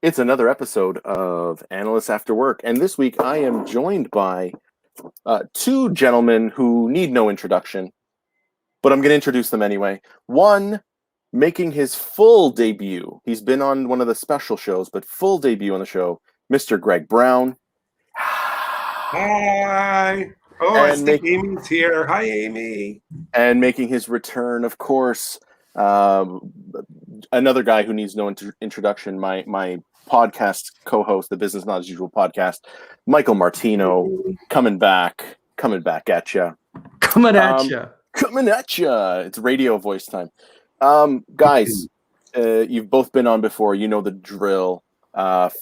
It's another episode of Analysts After Work, and this week I am joined by two gentlemen who need no introduction, but I'm going to introduce them anyway. One making his full debut. He's been on one of the special shows, but full debut on the show, Mr. Gregg Brown. Hi. Oh, I think Amy's here. Hi, Amy. And making his return, of course, another guy who needs no introduction, my podcast co-host, the Business Not As Usual podcast, Michael Martino, coming back at you. Coming at you. It's radio voice time. Guys, you've both been on before. You know the drill.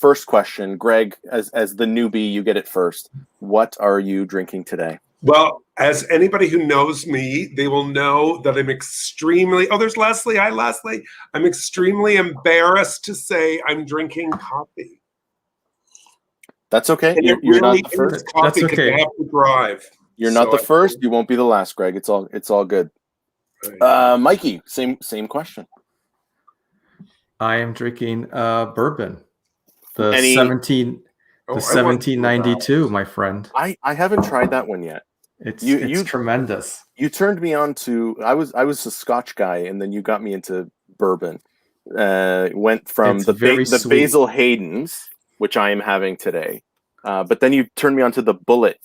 First question, Greg, as the newbie, you get it first. What are you drinking today? Well, as anybody who knows me, they will know that I'm extremely... Oh, there's Leslie. Hi, Leslie. I'm extremely embarrassed to say I'm drinking coffee. That's okay. You're not the first. That's okay. I have to drive. You're not the first. You won't be the last, Greg. It's all good. Mikey, same question. I am drinking bourbon. The 1792, my friend. I haven't tried that one yet. It's tremendous. You turned me on to I was a Scotch guy, and then you got me into bourbon. Went from the Basil Hayden's, which I am having today, but then you turned me on to the Bullet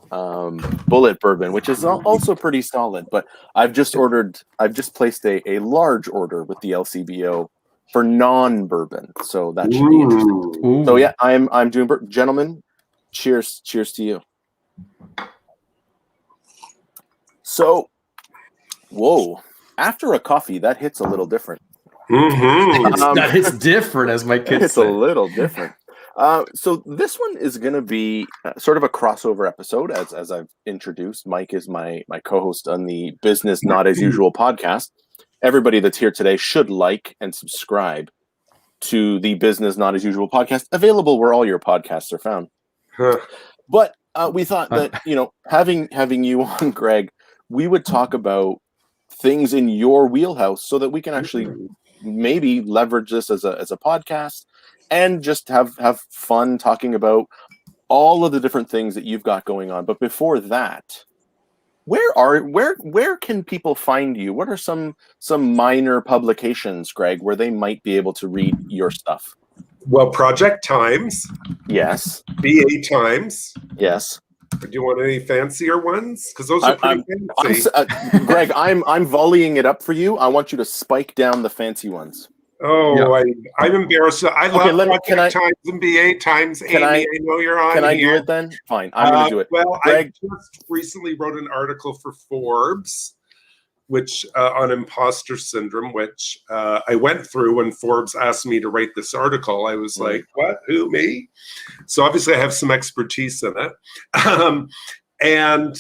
bourbon, which is also pretty solid. But I've just placed a large order with the LCBO for non-bourbon, so that should be interesting. Ooh. So yeah, I'm doing gentlemen. Cheers to you. So, whoa! After a coffee, that hits a little different. Mm-hmm. That hits different, as my kids it's say. A little different. So this one is going to be sort of a crossover episode, as I've introduced. Mike is my co-host on the Business Not As Usual podcast. Everybody that's here today should like and subscribe to the Business Not As Usual podcast, available where all your podcasts are found. But we thought that, having you on, Greg, we would talk about things in your wheelhouse so that we can actually maybe leverage this as a podcast and just have fun talking about all of the different things that you've got going on. But before that, where can people find you? What are some minor publications, Greg, where they might be able to read your stuff? Well, Project Times. Yes. BA Times. Yes. Do you want any fancier ones? Because those are pretty fancy. Greg, I'm volleying it up for you. I want you to spike down the fancy ones. Oh, yeah. I'm embarrassed. I love Project Times and BA Times. Amy, I know you're on. Can I do it then? Fine, I'm going to do it. Well, Greg, I just recently wrote an article for Forbes, which on imposter syndrome, which I went through when Forbes asked me to write this article. I was like, what? Who, me? So obviously I have some expertise in it. And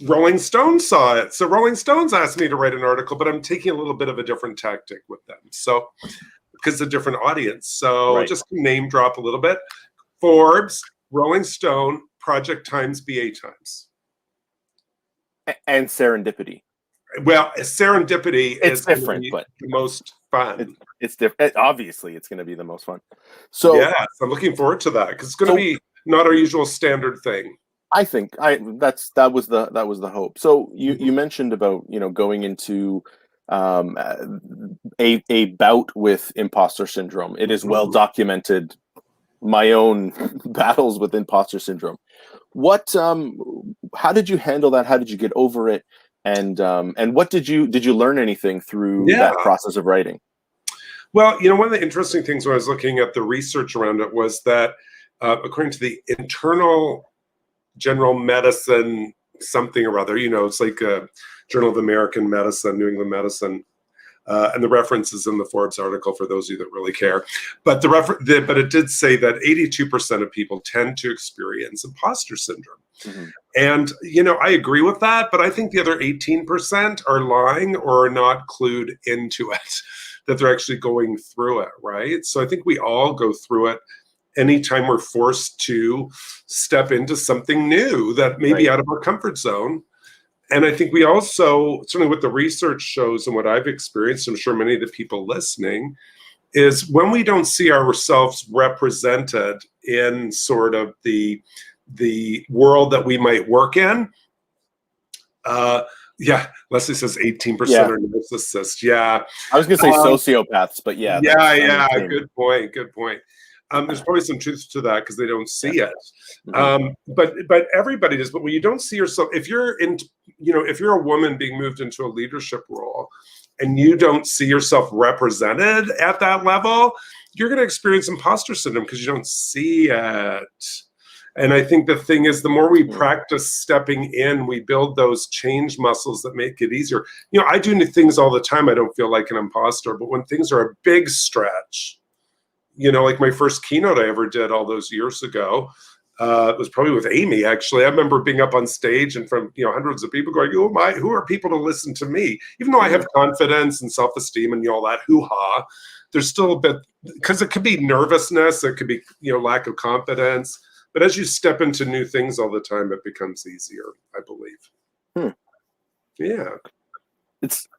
Rolling Stone saw it. So Rolling Stones asked me to write an article, but I'm taking a little bit of a different tactic with them. So because of a different audience. So just name drop a little bit. Forbes, Rolling Stone, Project Times, BA Times. And Serendipity. Well, Serendipity is different, but the most fun. It's different. Obviously, it's going to be the most fun. So yes, I'm looking forward to that because it's going to be not our usual standard thing. I think that was the hope. So you mentioned about going into a bout with imposter syndrome. It is well documented. My own battles with imposter syndrome. What? How did you handle that? How did you get over it? And what did you learn anything through that process of writing? Well, one of the interesting things when I was looking at the research around it was that according to the Internal General Medicine something or other, it's like a Journal of American Medicine, New England Medicine. And the reference is in the Forbes article for those of you that really care. But but it did say that 82% of people tend to experience imposter syndrome. Mm-hmm. And, I agree with that, but I think the other 18% are lying or are not clued into it, that they're actually going through it, right? So I think we all go through it anytime we're forced to step into something new that may be out of our comfort zone. And I think we also, certainly what the research shows and what I've experienced, I'm sure many of the people listening, is when we don't see ourselves represented in sort of the world that we might work in. Yeah, Leslie says 18% are narcissists. Yeah. I was going to say sociopaths, but yeah. Yeah. Good point. There's probably some truth to that because they don't see it. But everybody does. But when you don't see yourself, if you're a woman being moved into a leadership role and you don't see yourself represented at that level, you're going to experience imposter syndrome because you don't see it. And I think the thing is, the more we practice stepping in, we build those change muscles that make it easier. I do things all the time. I don't feel like an imposter, but when things are a big stretch, like my first keynote I ever did all those years ago, it was probably with Amy, actually. I remember being up on stage and from hundreds of people going, oh my, who are people to listen to me? Even though I have confidence and self-esteem and all that hoo-ha, there's still a bit, because it could be nervousness, it could be lack of confidence. But as you step into new things all the time, it becomes easier, I believe. Yeah.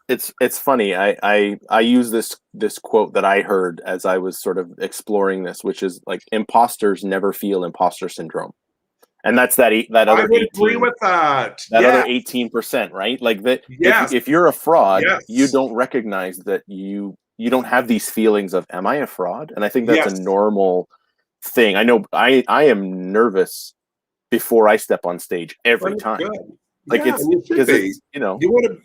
It's funny. I use this quote that I heard as I was sort of exploring this, which is like, imposters never feel imposter syndrome. And that's that other I would 18, agree with that. Other 18%, right? Like that. Yes. If you're a fraud, yes. you don't recognize that you don't have these feelings of, am I a fraud? And I think that's a normal thing. I know I am nervous before I step on stage every time. Good. Like it's because you want to,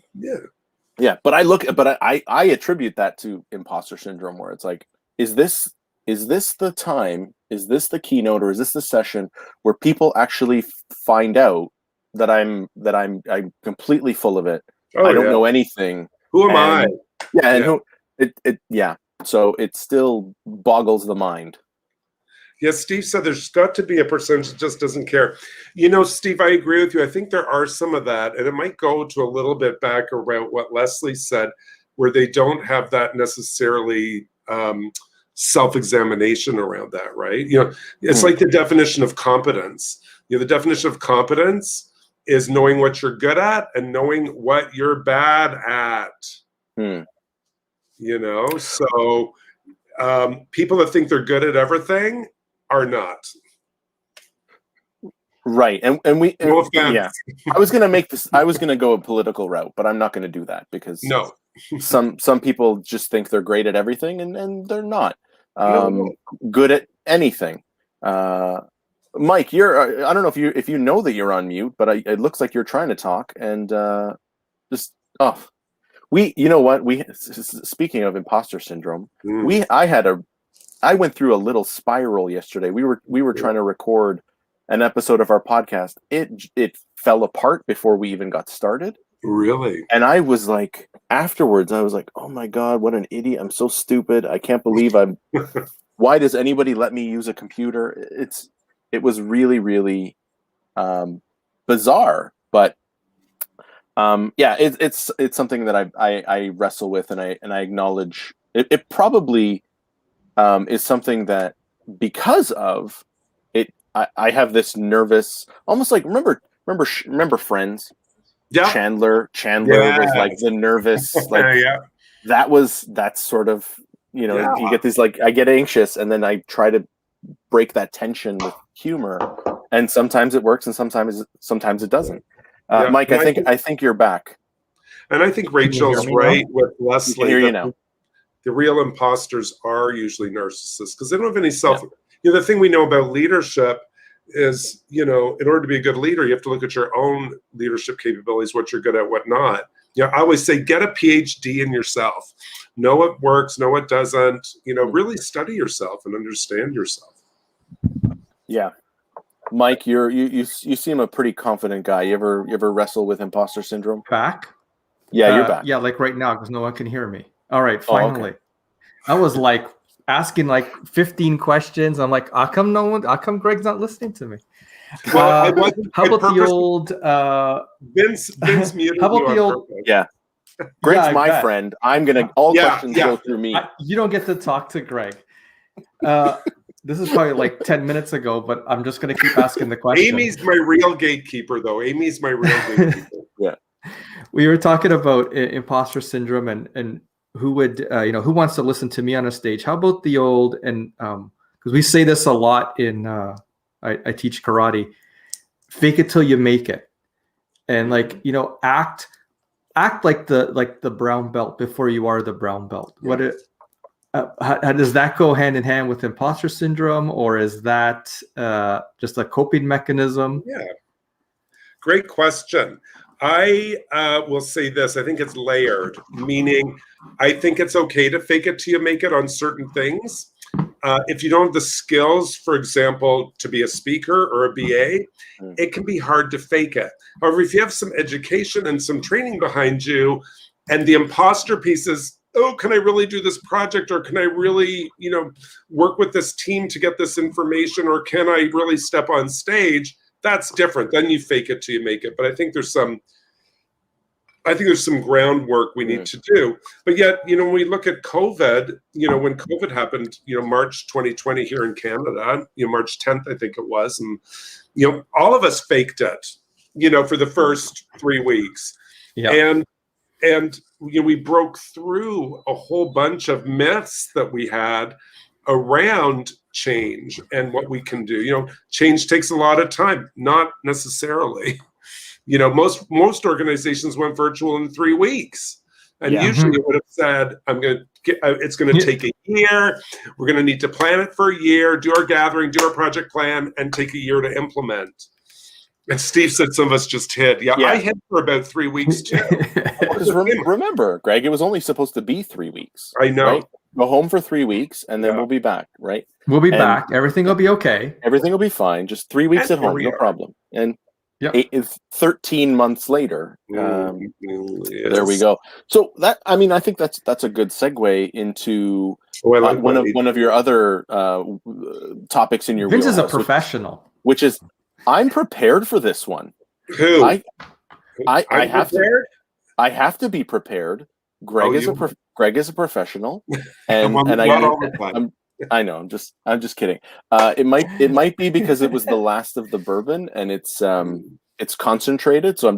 yeah. But I attribute that to imposter syndrome, where it's like, is this the time? Is this the keynote, or is this the session where people actually find out that I'm completely full of it? I don't know anything. Who am I? Yeah, and so it still boggles the mind. Yes, Steve said there's got to be a percentage that just doesn't care. Steve, I agree with you. I think there are some of that, and it might go to a little bit back around what Leslie said, where they don't have that necessarily self-examination around that, right? It's like the definition of competence. The definition of competence is knowing what you're good at and knowing what you're bad at. So people that think they're good at everything are not. Right. And we no offense. Yeah. I was gonna go a political route, but I'm not gonna do that because some people just think they're great at everything and they're not good at anything. Mike, you're I don't know if you know that you're on mute, but it looks like you're trying to talk and speaking of imposter syndrome, I went through a little spiral yesterday. We were trying to record an episode of our podcast. It fell apart before we even got started. Really? And I was like, afterwards, I was like, oh my God, what an idiot. I'm so stupid. I can't believe why does anybody let me use a computer? It was really, really bizarre, but it's something that I wrestle with, and I acknowledge it probably is something that because of it, I have this nervous, almost like remember Friends? Yeah. Chandler was like the nervous, like that's sort of, you get these, like, I get anxious and then I try to break that tension with humor, and sometimes it works and sometimes it doesn't. Mike, I think you're back. And I think Rachel's right with Leslie. Hear you now. The real imposters are usually narcissists because they don't have any self. The thing we know about leadership is, in order to be a good leader, you have to look at your own leadership capabilities, what you're good at, what not. I always say, get a PhD in yourself. Know what works, know what doesn't. Really study yourself and understand yourself. Yeah. Mike, you seem a pretty confident guy. You ever wrestle with imposter syndrome? Back? Yeah, you're back. Yeah, like right now, because no one can hear me. All right, finally. Okay. I was like asking like 15 questions. I'm like, how come Greg's not listening to me? Well, how about the old Vince muted how about the old purpose. Yeah. Greg's my friend. I'm gonna questions go through me. You don't get to talk to Gregg. This is probably like 10 minutes ago, but I'm just going to keep asking the question. Amy's my real gatekeeper, though. Yeah. We were talking about imposter syndrome and would who wants to listen to me on a stage? How about the old, and because we say this a lot in I teach karate, fake it till you make it, and act like the brown belt before you are the brown belt. How does that go hand in hand with imposter syndrome, or is that just a coping mechanism? Yeah, great question. I will say this. I think it's layered, meaning I think it's okay to fake it till you make it on certain things. If you don't have the skills, for example, to be a speaker or a BA, it can be hard to fake it. However, if you have some education and some training behind you, and the imposter piece is, oh, can I really do this project? Or can I really, work with this team to get this information? Or can I really step on stage? That's different. Then you fake it till you make it. But I think there's some groundwork we need to do. But yet, when we look at COVID, when COVID happened, March 2020 here in Canada, March 10th, I think it was. And, all of us faked it, for the first 3 weeks. Yeah. And we broke through a whole bunch of myths that we had around change and what we can do. Change takes a lot of time, not necessarily. Most organizations went virtual in 3 weeks, and usually it would have said, it's going to take a year. We're going to need to plan it for a year, do our gathering, do our project plan, and take a year to implement. And Steve said some of us just hid. Yeah. I hid for about 3 weeks too. Remember, Greg, it was only supposed to be 3 weeks. I know. Right? Go home for 3 weeks, and then we'll be back, right? We'll be back. Everything will be okay. Everything will be fine. Just 3 weeks at home, no problem. And 13 months later, there we go. So I think that's a good segue into one of your other topics in your Vince is a professional. Which is, I'm prepared for this one. Who? I have to be prepared. Greg is a professional, and I know. I'm just kidding. It might be because it was the last of the bourbon, and it's concentrated. So I'm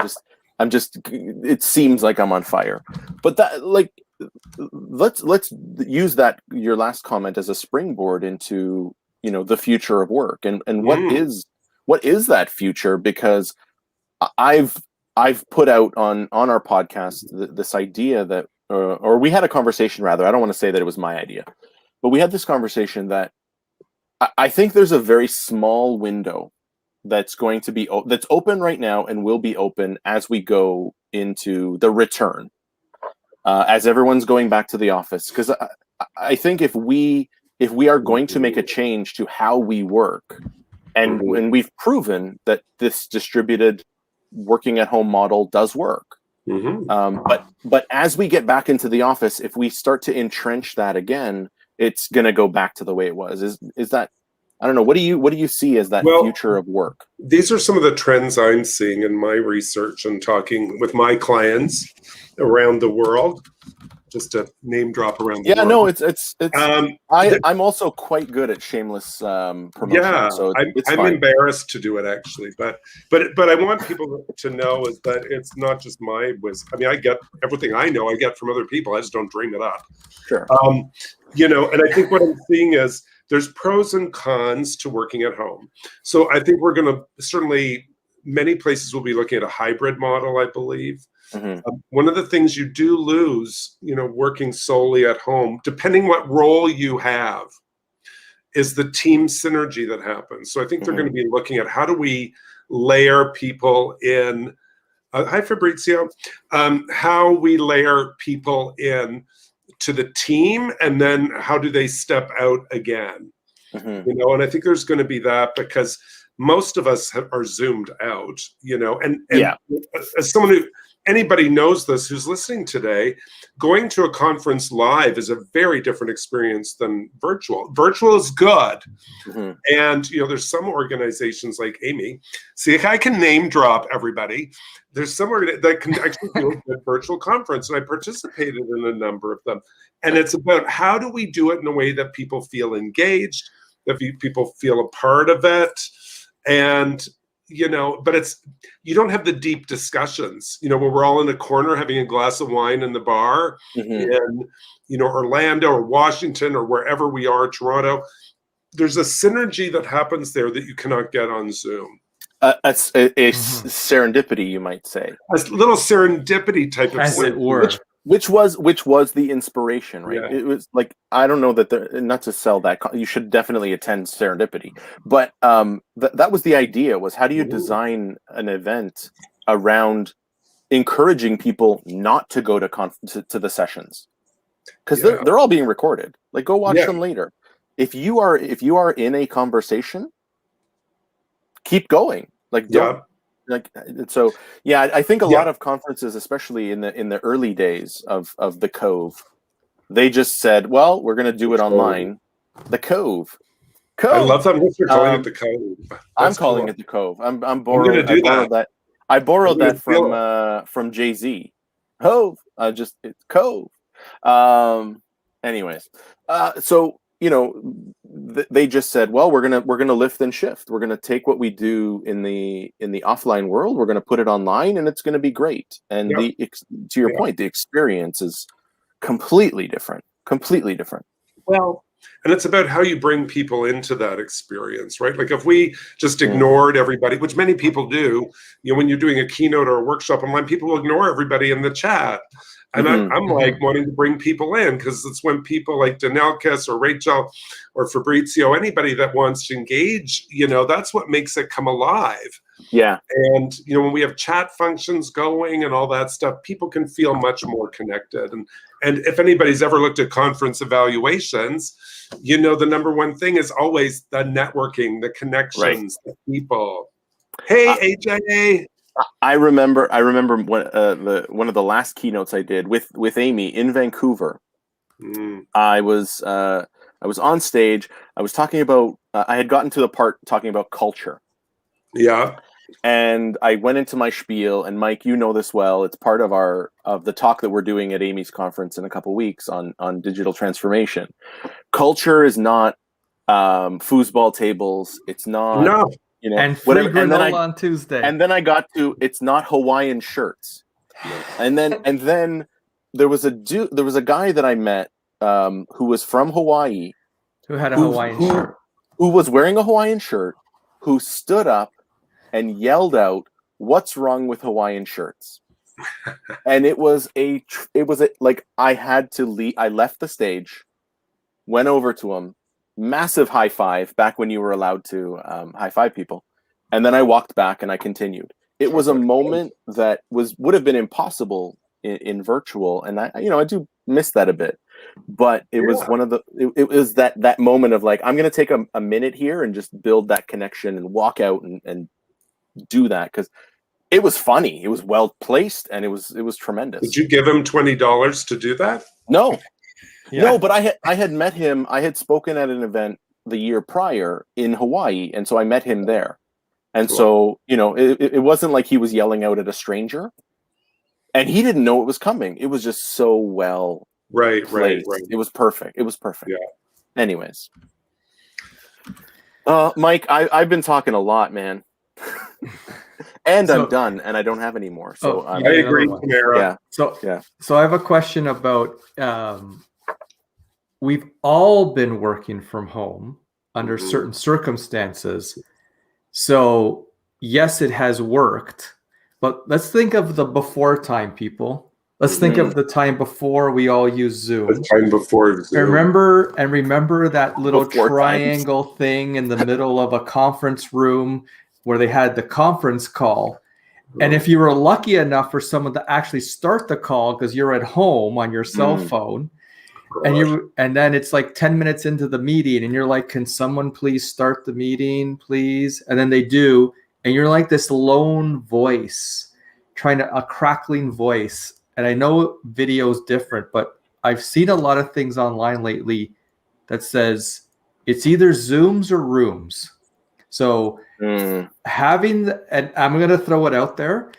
just. It seems like I'm on fire, but let's use that, your last comment, as a springboard into the future of work, and what is that future? Because I've put out on our podcast this idea that, or we had a conversation rather. I don't want to say that it was my idea, but we had this conversation that I think there's a very small window that's going to be that's open right now and will be open as we go into the return, as everyone's going back to the office. Because I think if we are going to make a change to how we work, and when we've proven that this distributed working at home model does work. But as we get back into the office, if we start to entrench that again, it's going to go back to the way it was. Is that, I don't know. What do you see as that future of work? These are some of the trends I'm seeing in my research and talking with my clients around the world. Just to name drop around the world. No, it's I'm also quite good at shameless promotion. Yeah, so I'm embarrassed to do it actually, but I want people to know is that it's not just my wisdom. I mean, I get everything I know, I get from other people. I just don't dream it up. Sure. And I think what I'm seeing is there's pros and cons to working at home. So I think we're going to certainly, many places will be looking at a hybrid model, I believe. One of the things you do lose, working solely at home, depending what role you have, is the team synergy that happens. So I think they're going to be looking at how do we layer people in. Hi, Fabrizio. How we layer people in to the team, and then how do they step out again? And I think there's going to be that, because most of us are zoomed out, and as someone who, anybody knows this who's listening today, going to a conference live is a very different experience than virtual. Virtual is good. And, there's some organizations like Amy. See, I can name drop everybody. There's some that can actually do a good virtual conference. And I participated in a number of them. And it's about how do we do it in a way that people feel engaged, that people feel a part of it. And but you don't have the deep discussions, where we're all in a corner having a glass of wine in the bar in, Orlando or Washington or wherever we are, Toronto. There's a synergy that happens there that you cannot get on Zoom. It's serendipity, you might say. A little serendipity type of As thing. it were. Which was the inspiration, right? Yeah. It was like, I don't know that not to sell that. You should definitely attend Serendipity, but that was the idea. Was how do you design an event around encouraging people not to go to the sessions, because they're all being recorded. Like, go watch them later. If you are in a conversation, keep going. Like, don't. Like, so I think a lot of conferences, especially in the early days of the Cove, they just said, well, we're going to do it online. The Cove. I love that you're calling it the Cove. I'm calling it the Cove. I'm borrowing. I borrowed that. I borrowed that from Jay-Z. Cove. It's Cove. Anyways, so they just said, well, we're gonna lift and shift. We're gonna take what we do in the offline world, we're gonna put it online, and it's gonna be great. And to your point, the experience is completely different. Well, and it's about how you bring people into that experience, right? Like, if we just ignored everybody, which many people do, when you're doing a keynote or a workshop online, people will ignore everybody in the chat. And I'm like wanting to bring people in, because it's when people like Danelkis or Rachel or Fabrizio, anybody that wants to engage, that's what makes it come alive. Yeah. And, when we have chat functions going and all that stuff, people can feel much more connected. And if anybody's ever looked at conference evaluations, the number one thing is always the networking, the connections, the people. Hey, AJ. I remember one of the last keynotes I did with Amy in Vancouver. I was on stage. I was talking about. I had gotten to the part talking about culture. Yeah. And I went into my spiel, and Mike, you know this well. It's part of the talk that we're doing at Amy's conference in a couple weeks on digital transformation. Culture is not foosball tables. It's not. No. And free granola on Tuesday. And then I got to, it's not Hawaiian shirts. And then there was a guy that I met who was from Hawaii, who had a Hawaiian shirt, who was wearing a Hawaiian shirt, who stood up and yelled out, "What's wrong with Hawaiian shirts?" And it was like, I had to leave. I left the stage, went over to him. Massive high five, back when you were allowed to high five people, and then I walked back and I continued. It was a moment that would have been impossible in virtual, and I do miss that a bit. But it was one of the it was that moment of like, I'm going to take a minute here and just build that connection and walk out and do that, because it was funny, it was well placed, and it was tremendous. Did you give him $20 to do that? No. Yeah. No, but I had met him. I had spoken at an event the year prior in Hawaii, and so I met him there. And so, it wasn't like he was yelling out at a stranger, and he didn't know it was coming. It was just so well placed. It was perfect. Yeah. Anyways, Mike, I've been talking a lot, man, and I'm done, and I don't have any more. So I agree, Tamara. Yeah. So I have a question about. We've all been working from home under certain circumstances. So yes, it has worked, but let's think of the before time, people. Let's think of the time before we all used Zoom. The time before Zoom. Remember that little triangle thing in the middle of a conference room where they had the conference call. And if you were lucky enough for someone to actually start the call because you're at home on your cell phone, and then it's like 10 minutes into the meeting and you're like, can someone please start the meeting, please? And then they do, and you're like this lone voice, a crackling voice. And I know video is different, but I've seen a lot of things online lately that says it's either Zooms or rooms. So and I'm going to throw it out there,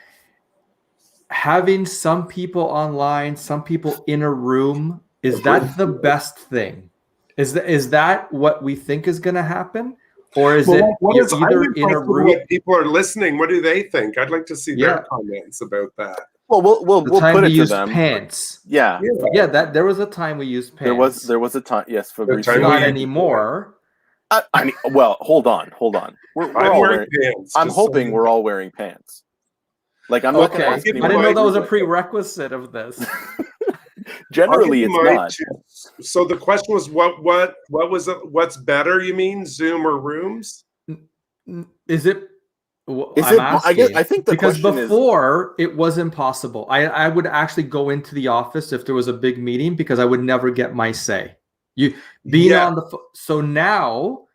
having some people online, some people in a room, is that the best thing? Is that what we think is going to happen? Or is Well, it what you're is either I'm in a interested room? what people are listening? What do they think? I'd like to see Yeah. their comments about that. Well, we'll The we'll time put we it to used them. pants. Yeah, Yeah, that there was a time we used pants. there was a time. Yes, Fabrizio. time Not we- anymore. I mean, well, hold on. We're I'm all wearing wearing. pants. I'm just so hoping you we're know. all wearing pants. Like I'm not going Okay, to ask I anyone. didn't know that was a might- prerequisite of this. Generally, I'll give it's you my not. two. So the question was, what was it? What's better? You mean Zoom or Rooms? Is it? Is I'm it? I guess asking I think the because question is. before it was impossible. I would actually go into the office if there was a big meeting because I would never get my say. You being Yeah. on the so now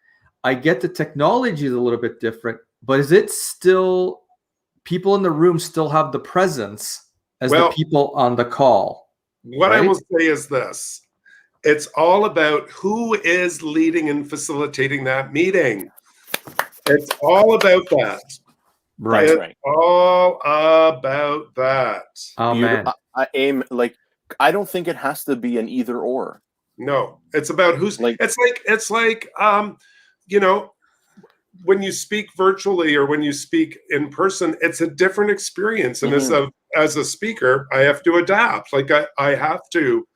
I get the technology is a little bit different, but is it still people in the room still have the presence as Well, the people on the call? What I Right? will say is this. It's all about who is leading and facilitating that meeting. It's all about that. Right. It's Right. all about that. Oh man. I aim like I don't think it has to be an either or. No, it's about who's Like- it's like you know, when you speak virtually or when you speak in person, it's a different experience. And as a speaker, I have to adapt. Like I have to,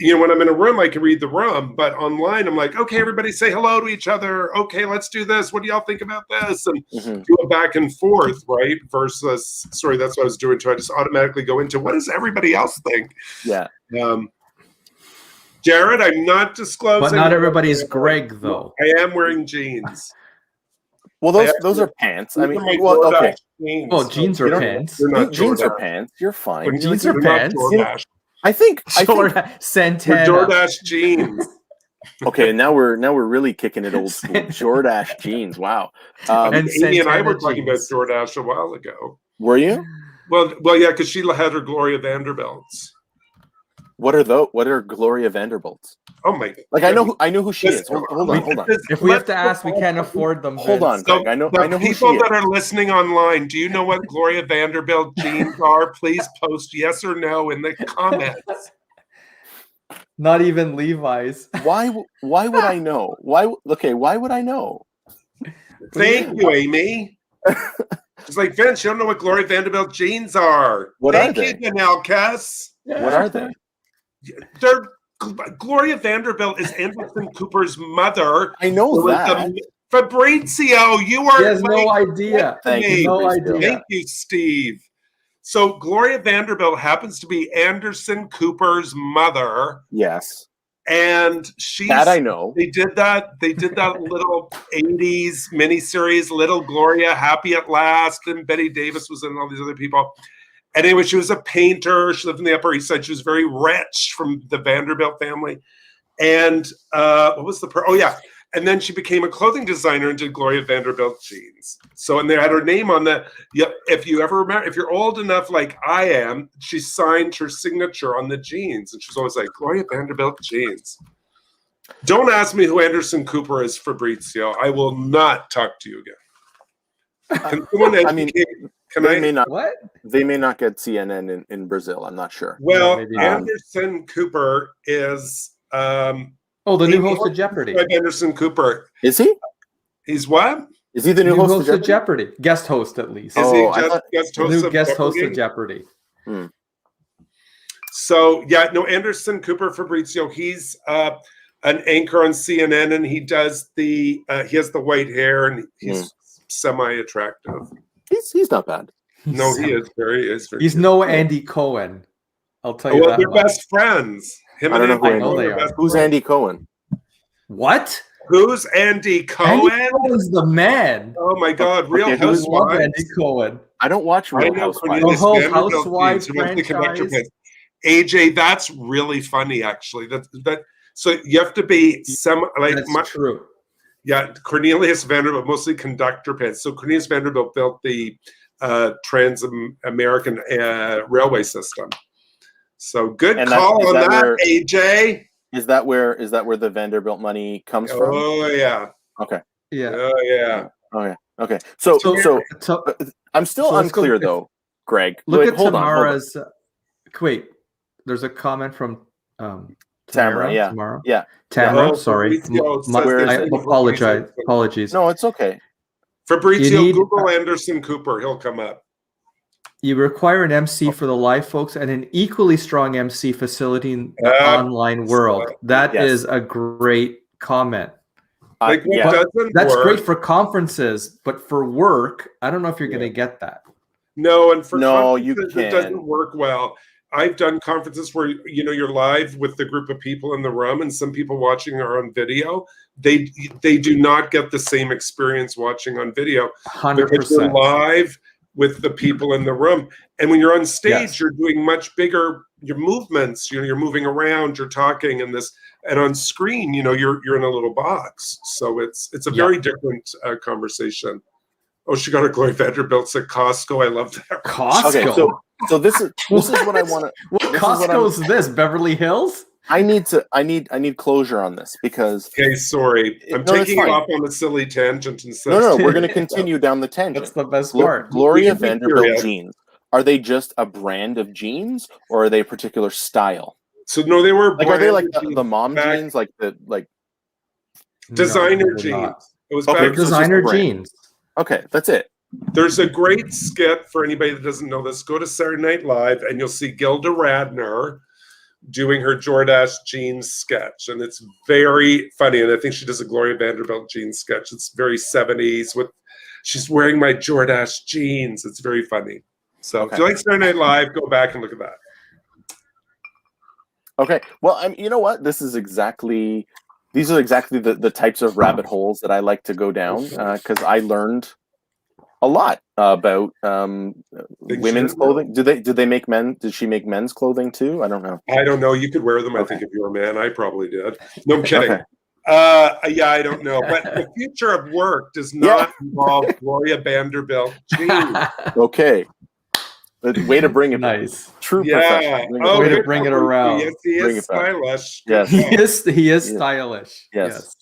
when I'm in a room, I can read the room, but online, I'm like, okay, everybody say hello to each other. Okay, let's do this. What do y'all think about this? And do a back and forth, right? Versus, sorry, that's what I was doing too. I just automatically go into what does everybody else think? Yeah. Jared, I'm not disclosing. But not everybody's Gregg though. I am wearing jeans. Well, those are pants. I mean, These are my well, okay. DoorDash jeans. Oh, jeans are You don't- pants. They're not Jeans are DoorDash. pants. You're fine. When Jeans they're are not pants. DoorDash. I think They're Santana. DoorDash jeans. okay. Now we're really kicking it old school. Jordache jeans. Wow. And Amy and I Santana were talking about jeans. DoorDash a while ago. Were you? Well, yeah, because she had her Gloria Vanderbilts. What are Gloria Vanderbilts? Oh my! Like I know who she is. Hold on. If we have to ask, we can't afford them. Hold on, Vince. Greg. I know The who she people is. that are listening online, do you know what Gloria Vanderbilt jeans are? Please post yes or no in the comments. Not even Levi's. Why would I know? Why would I know? Thank you, Amy. It's like, Vince, you don't know what Gloria Vanderbilt jeans are. What Thank are you, they? Danelle Kess. What are they? They're Gloria Vanderbilt is Anderson Cooper's mother. I know that. Fabrizio, you are. He has no idea. Thank you, No Fabrizio. idea. Thank you, Steve. So Gloria Vanderbilt happens to be Anderson Cooper's mother, Yes. and she's That I know. They did that little 80s miniseries, Little Gloria, Happy at Last, and Betty Davis was in, and all these other people. And anyway, she was a painter. She lived in the Upper East Side. She was very rich from the Vanderbilt family. And what was oh yeah. And then she became a clothing designer and did Gloria Vanderbilt jeans. So, and they had her name on the, if you ever remember, if you're old enough like I am, she signed her signature on the jeans. And she's always like, Gloria Vanderbilt jeans. Don't ask me who Anderson Cooper is, Fabrizio. I will not talk to you again. Can someone educate? What? They may not get CNN in Brazil. I'm not sure. Well, maybe not. Anderson Cooper is the new host of Jeopardy. Anderson Cooper. Is he? He's what? Is he the new host of Jeopardy? Guest host, at least. Is Oh, he guest host new guest host Jeopardy? of Jeopardy. So yeah, no, Anderson Cooper Fabrizio. He's an anchor on CNN, and he does he has the white hair, and he's semi-attractive. He's not bad. No, he is very. He's no Andy Cohen. I'll tell you Well, that. they're much. best friends. Him I don't and know who Andy I know Cohen they are are. best Who's friends. Andy Cohen? What? Who's Andy Cohen? Andy Cohen's the man. Oh my God, Real Okay, who's- Love Housewives. Andy Cohen. I don't watch I Real know Housewives. Cornelius The whole Vanderbilt Housewives jeans, who was the conductor franchise. pins. AJ, that's really funny, actually. That so you have to be That's true. Yeah, Cornelius Vanderbilt, mostly conductor pants. So Cornelius Vanderbilt built the Trans-American railway system. So good And call on that, where- AJ. Is that where the Vanderbilt money comes from? Oh yeah. Okay. Yeah. Oh yeah. Okay. So I'm still So let's go- unclear though, Greg. Look Wait, at hold on. Tamara's. Wait, there's a comment from Tamara, yeah. Tamara. Yeah. Tamara, Oh, sorry. Fabrizio says Where is they it? send Apologize. Fabrizio. Apologies. No, it's okay. Fabrizio, You need- Google Anderson Cooper. He'll come up. You require an MC for the live folks and an equally strong MC facilitating the online world. That Yes. is a great comment. Like what yeah. doesn't That's work? great for conferences, but for work, I don't know if you're going to get that. No, and for No, you conferences, it can. doesn't work well. I've done conferences where you're live with the group of people in the room, and some people watching are on video. They do not get the same experience watching on video 100%. because you're live with the people in the room. And when you're on stage, Yes. you're doing much bigger your movements. You're moving around, you're talking, and on screen, you're in a little box. So it's a very different conversation. Oh, she got a Gloria Vanderbilt at Costco. I love that. Costco. Okay, so this is what I want to. What Costco is this? Beverly Hills? I need closure on this because. Okay, sorry, I'm taking it off on a silly tangent and stuff. No, we're going to continue down the tangent. That's the best part. Gloria Vanderbilt jeans. Are they just a brand of jeans, or are they a particular style? So no, they were like, are they like the mom jeans, like designer jeans? It was okay, designer jeans. Okay, that's it. There's a great skit for anybody that doesn't know this. Go to Saturday Night Live and you'll see Gilda Radner doing her Jordache jeans sketch, and it's very funny. And I think she does a Gloria Vanderbilt jeans sketch. It's very 70s she's wearing my Jordache jeans. It's very funny. So if you like Saturday Night Live, go back and look at that. Okay. Well, you know what? These are exactly the types of rabbit holes that I like to go down because I learned a lot about women's clothing. Did she make men's clothing too? I don't know. I don't know. You could wear them. I think if you were a man, I probably did. No, I'm kidding. Okay. Yeah, I don't know. But the future of work does not involve Gloria Vanderbilt jeans. Okay. Way to bring it. Nice. True professional. Way to bring it around. Yes, he is stylish. Yes. He is stylish. Yes.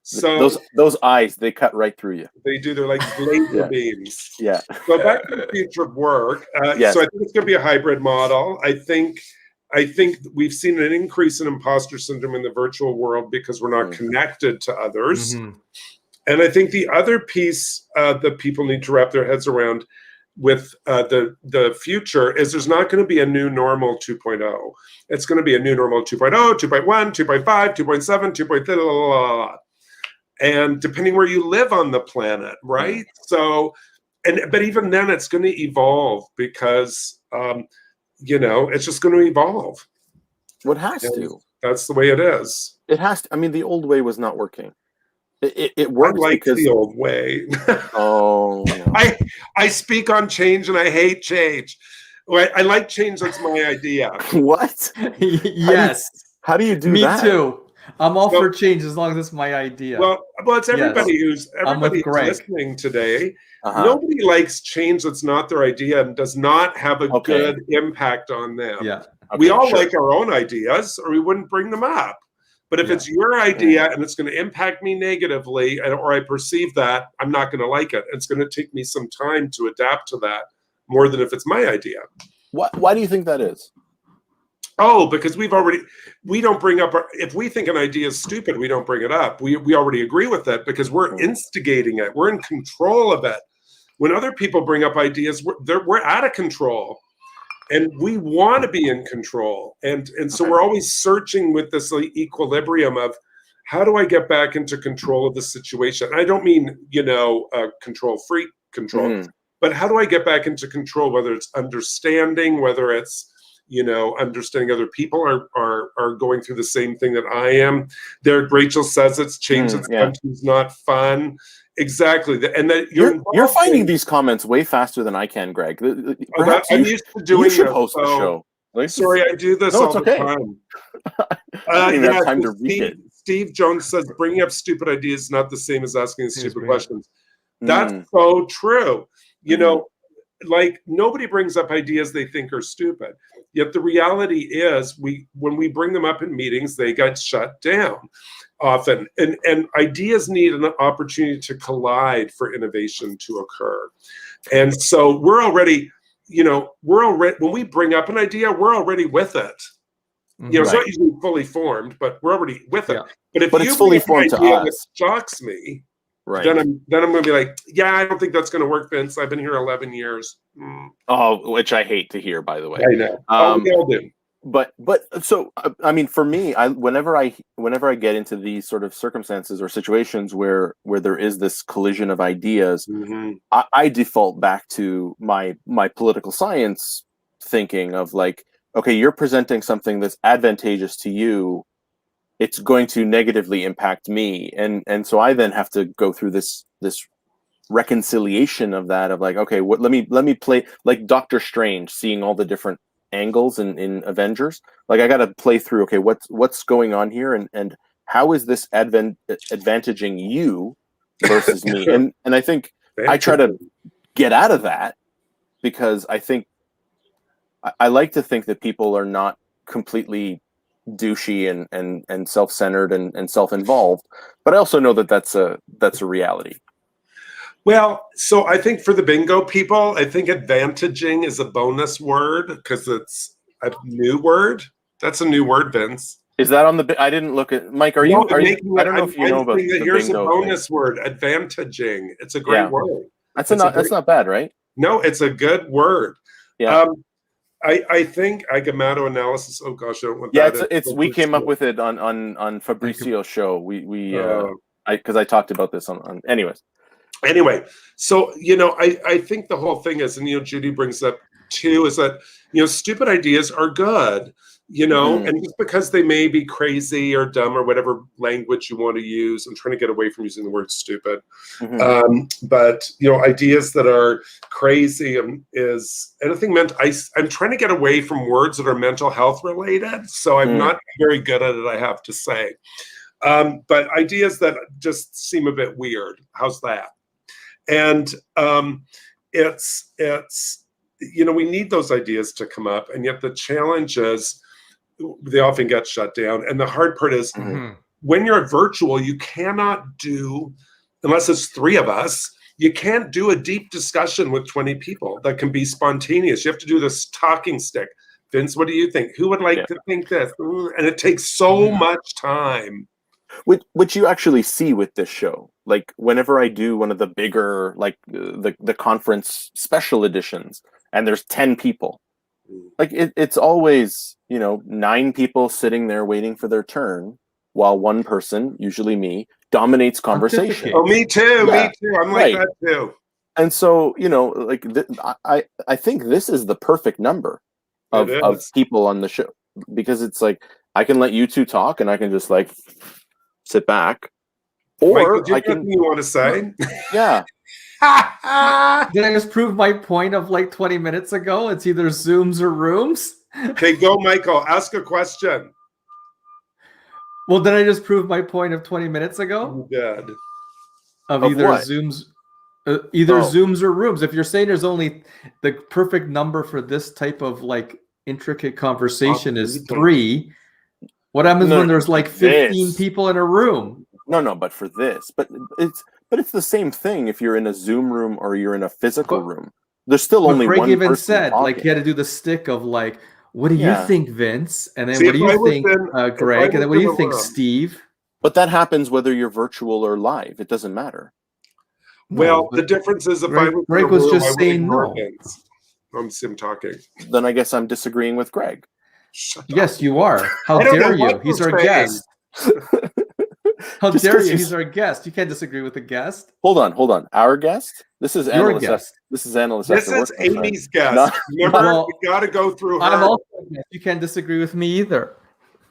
So those eyes, they cut right through you. They do. They're like laser beams. Yeah. So back to the future of work. Yes. So I think it's going to be a hybrid model. I think we've seen an increase in imposter syndrome in the virtual world because we're not connected to others. Mm-hmm. And I think the other piece that people need to wrap their heads around with the future is there's not going to be a new normal 2.0. It's going to be a new normal 2.0, 2.1, 2.5, 2.7, 2.3, and depending where you live on the planet, right? So, but even then, it's going to evolve because it's just going to evolve. What has to? That's the way it is. It has to. I mean, the old way was not working. It works because the old way. Oh, no. I speak on change and I hate change. I like change. That's my idea. What? Yes. How do you do that? Me too. I'm all for change as long as it's my idea. Well, it's everybody who's listening today. Nobody likes change that's not their idea and does not have a good impact on them. Yeah. We all like our own ideas, or we wouldn't bring them up. But if it's your idea and it's going to impact me negatively, or I perceive that, I'm not going to like it. It's going to take me some time to adapt to that more than if it's my idea. Why do you think that is? Oh, because we don't bring up, if we think an idea is stupid, we don't bring it up. We already agree with it because we're instigating it. We're in control of it. When other people bring up ideas, we're out of control. And we want to be in control. And so we're always searching with this equilibrium of how do I get back into control of the situation? I don't mean, control freak control, but how do I get back into control, whether it's understanding, whether it's, understanding other people are going through the same thing that I am. Rachel says it's change that's country's not fun. Exactly. And that you're finding these comments way faster than I can, Greg. I'm used to doing you should host the show. Sorry, I do this all the time. I don't even have time to read it. Steve Jones says bringing up stupid ideas is not the same as asking stupid questions. That's so true. Like nobody brings up ideas they think are stupid. Yet the reality is when we bring them up in meetings, they get shut down often. And ideas need an opportunity to collide for innovation to occur. And so we're already when we bring up an idea, we're already with it. You know, it's Right. not usually fully formed, but we're already with it. Yeah. But if But you it's fully bring formed up an to idea that us. shocks me, Right. then I'm going to be like, yeah, I don't think that's going to work, Vince. I've been here 11 years. Oh, which I hate to hear, by the way. I know. We all do. But so I mean, for me, whenever I get into these sort of circumstances or situations where there is this collision of ideas, I default back to my political science thinking of like, okay, you're presenting something that's advantageous to you, it's going to negatively impact me, and so I then have to go through this reconciliation of that, of like, okay, what, let me play like Doctor Strange, seeing all the different angles in Avengers. Like, I got to play through, okay, what's going on here, and how is this advantaging you versus me? And I think I try to get out of that, because I think I like to think that people are not completely douchey and self-centered and self-involved, but I also know that that's a reality. Well, so I think for the bingo people, I think advantaging is a bonus word because it's a new word. That's a new word, Vince. Is that on the? I didn't look at Mike. Are you? I don't know if you know about the here's bingo a bonus thing. word, advantaging. It's a great word. That's not bad, right? No, it's a good word. Yeah. I think Agamato analysis. Oh gosh, I don't want that. Yeah, it's we came up with it on Fabrizio's show. Because I talked about this on anyways. Anyway, so I think the whole thing is, and Judy brings up too, is that stupid ideas are good, and just because they may be crazy or dumb or whatever language you want to use. I'm trying to get away from using the word stupid. But ideas that are crazy is anything meant. I'm trying to get away from words that are mental health related, so I'm not very good at it, I have to say. But ideas that just seem a bit weird. How's that? And it's we need those ideas to come up, and yet the challenge is they often get shut down. And the hard part is when you're virtual, you cannot do, unless it's 3 of us, you can't do a deep discussion with 20 people that can be spontaneous. You have to do this talking stick. Vince, what do you think? Who would like to think this? And it takes so much time. Which you actually see with this show. Like, whenever I do one of the bigger, like the conference special editions, and there's 10 people, like it's always 9 people sitting there waiting for their turn, while one person, usually me, dominates conversation. Oh, me too. Me too. I'm like that too. And so like I think this is the perfect number of people on the show, because it's like I can let you two talk, and I can just like sit back, or Mike, you want to say? Yeah. Did I just prove my point of like 20 minutes ago? It's either Zooms or rooms. Okay, go, Michael. Ask a question. Well, did I just prove my point of 20 minutes ago? You did. Of either what? Zooms, Zooms or rooms. If you're saying there's only the perfect number for this type of like intricate conversation is 3. What happens when there's like 15 people in a room? No, but for this, but it's the same thing if you're in a Zoom room or you're in a physical room. There's still only Greg one even person said talking. like he had to do the stick of like, what do you think, Vince? And then what do you think, Greg? And then what do you think, Steve? But that happens whether you're virtual or live. It doesn't matter. Well, the difference is if Greg was just saying no. I'm talking. Then I guess I'm disagreeing with Greg. Yes, you are. How dare you? He's our guest. How dare you? He's our guest. You can't disagree with the guest. Hold on. Our guest? This is your guest. This is Analysts After Work. This is Amy's guest. Remember, we got to go through her. I'm also a guest. You can't disagree with me either.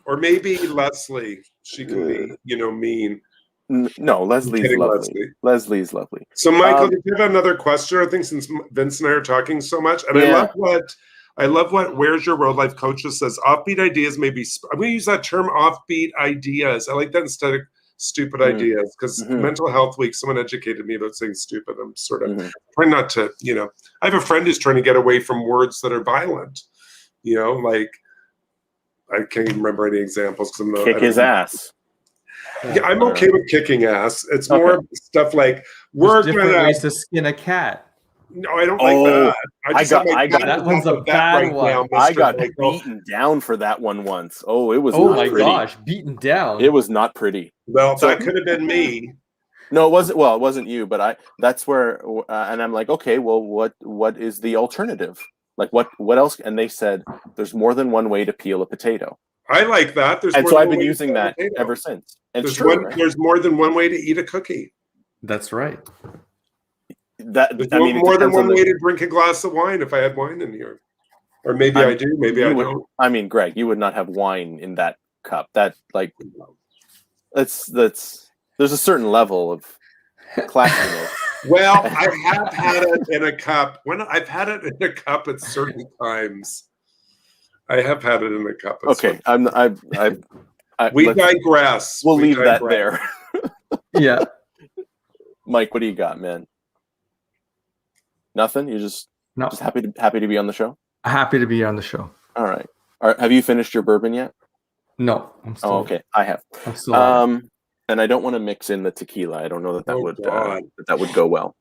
Or maybe Leslie. She can be, mean. No, Leslie's lovely. Leslie's lovely. So, Michael, did you have another question? I think since Vince and I are talking so much, and I love what Where's Your Road Life Coaches says. Offbeat ideas may be. I'm going to use that term, offbeat ideas. I like that instead of stupid ideas, because Mental Health Week, someone educated me about saying stupid. I'm sort of trying not to. I have a friend who's trying to get away from words that are violent. Like I can't even remember any examples because I'm not. Kick his ass. Yeah, I'm okay with kicking ass. It's more stuff like There's different ways to skin a cat. No, I don't like that. I got that one's a bad one. now, I Mr. got Michael. beaten down for that one once. Oh, it was Oh not my pretty. gosh, beaten down. It was not pretty. Well, that could have been me. No, it wasn't. Well, it wasn't you, but that's where, and I'm like, okay, well, what is the alternative? Like, what else? And they said there's more than one way to peel a potato. I like that. There's And more so than I've one been way to using eat a that potato. ever since. And There's it's true, right? There's more than one way to eat a cookie. That's right. There's more than one way to drink a glass of wine if I had wine in here. Or maybe I do, maybe I don't. I mean, Greg, you would not have wine in that cup. That that's there's a certain level of classiness. Well, I have had it in a cup. I've had it in a cup at certain times. I have had it in a cup. Okay, we digress. We'll leave that there. Yeah. Mike, what do you got, man? Nothing. You're just happy to be on the show. Happy to be on the show. All right. Have you finished your bourbon yet? No, I'm still. Oh, okay. I have. I'm still. And I don't want to mix in the tequila. I don't know that would go well.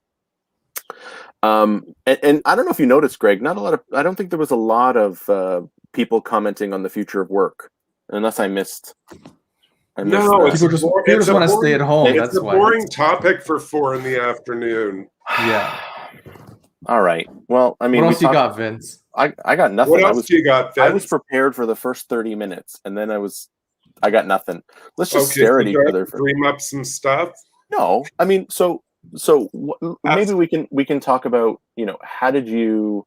And I don't know if you noticed, Greg. I don't think there was a lot of people commenting on the future of work, unless I missed. No, people just want to stay at home. It's a boring topic for 4 p.m. Yeah. All right. Well, I mean, what else you got, Vince? I got nothing. What else you got, Vince? I was prepared for the first 30 minutes, and then I got nothing. Let's just stare at each other. Dream up some stuff. No, I mean, so maybe we can talk about, how did you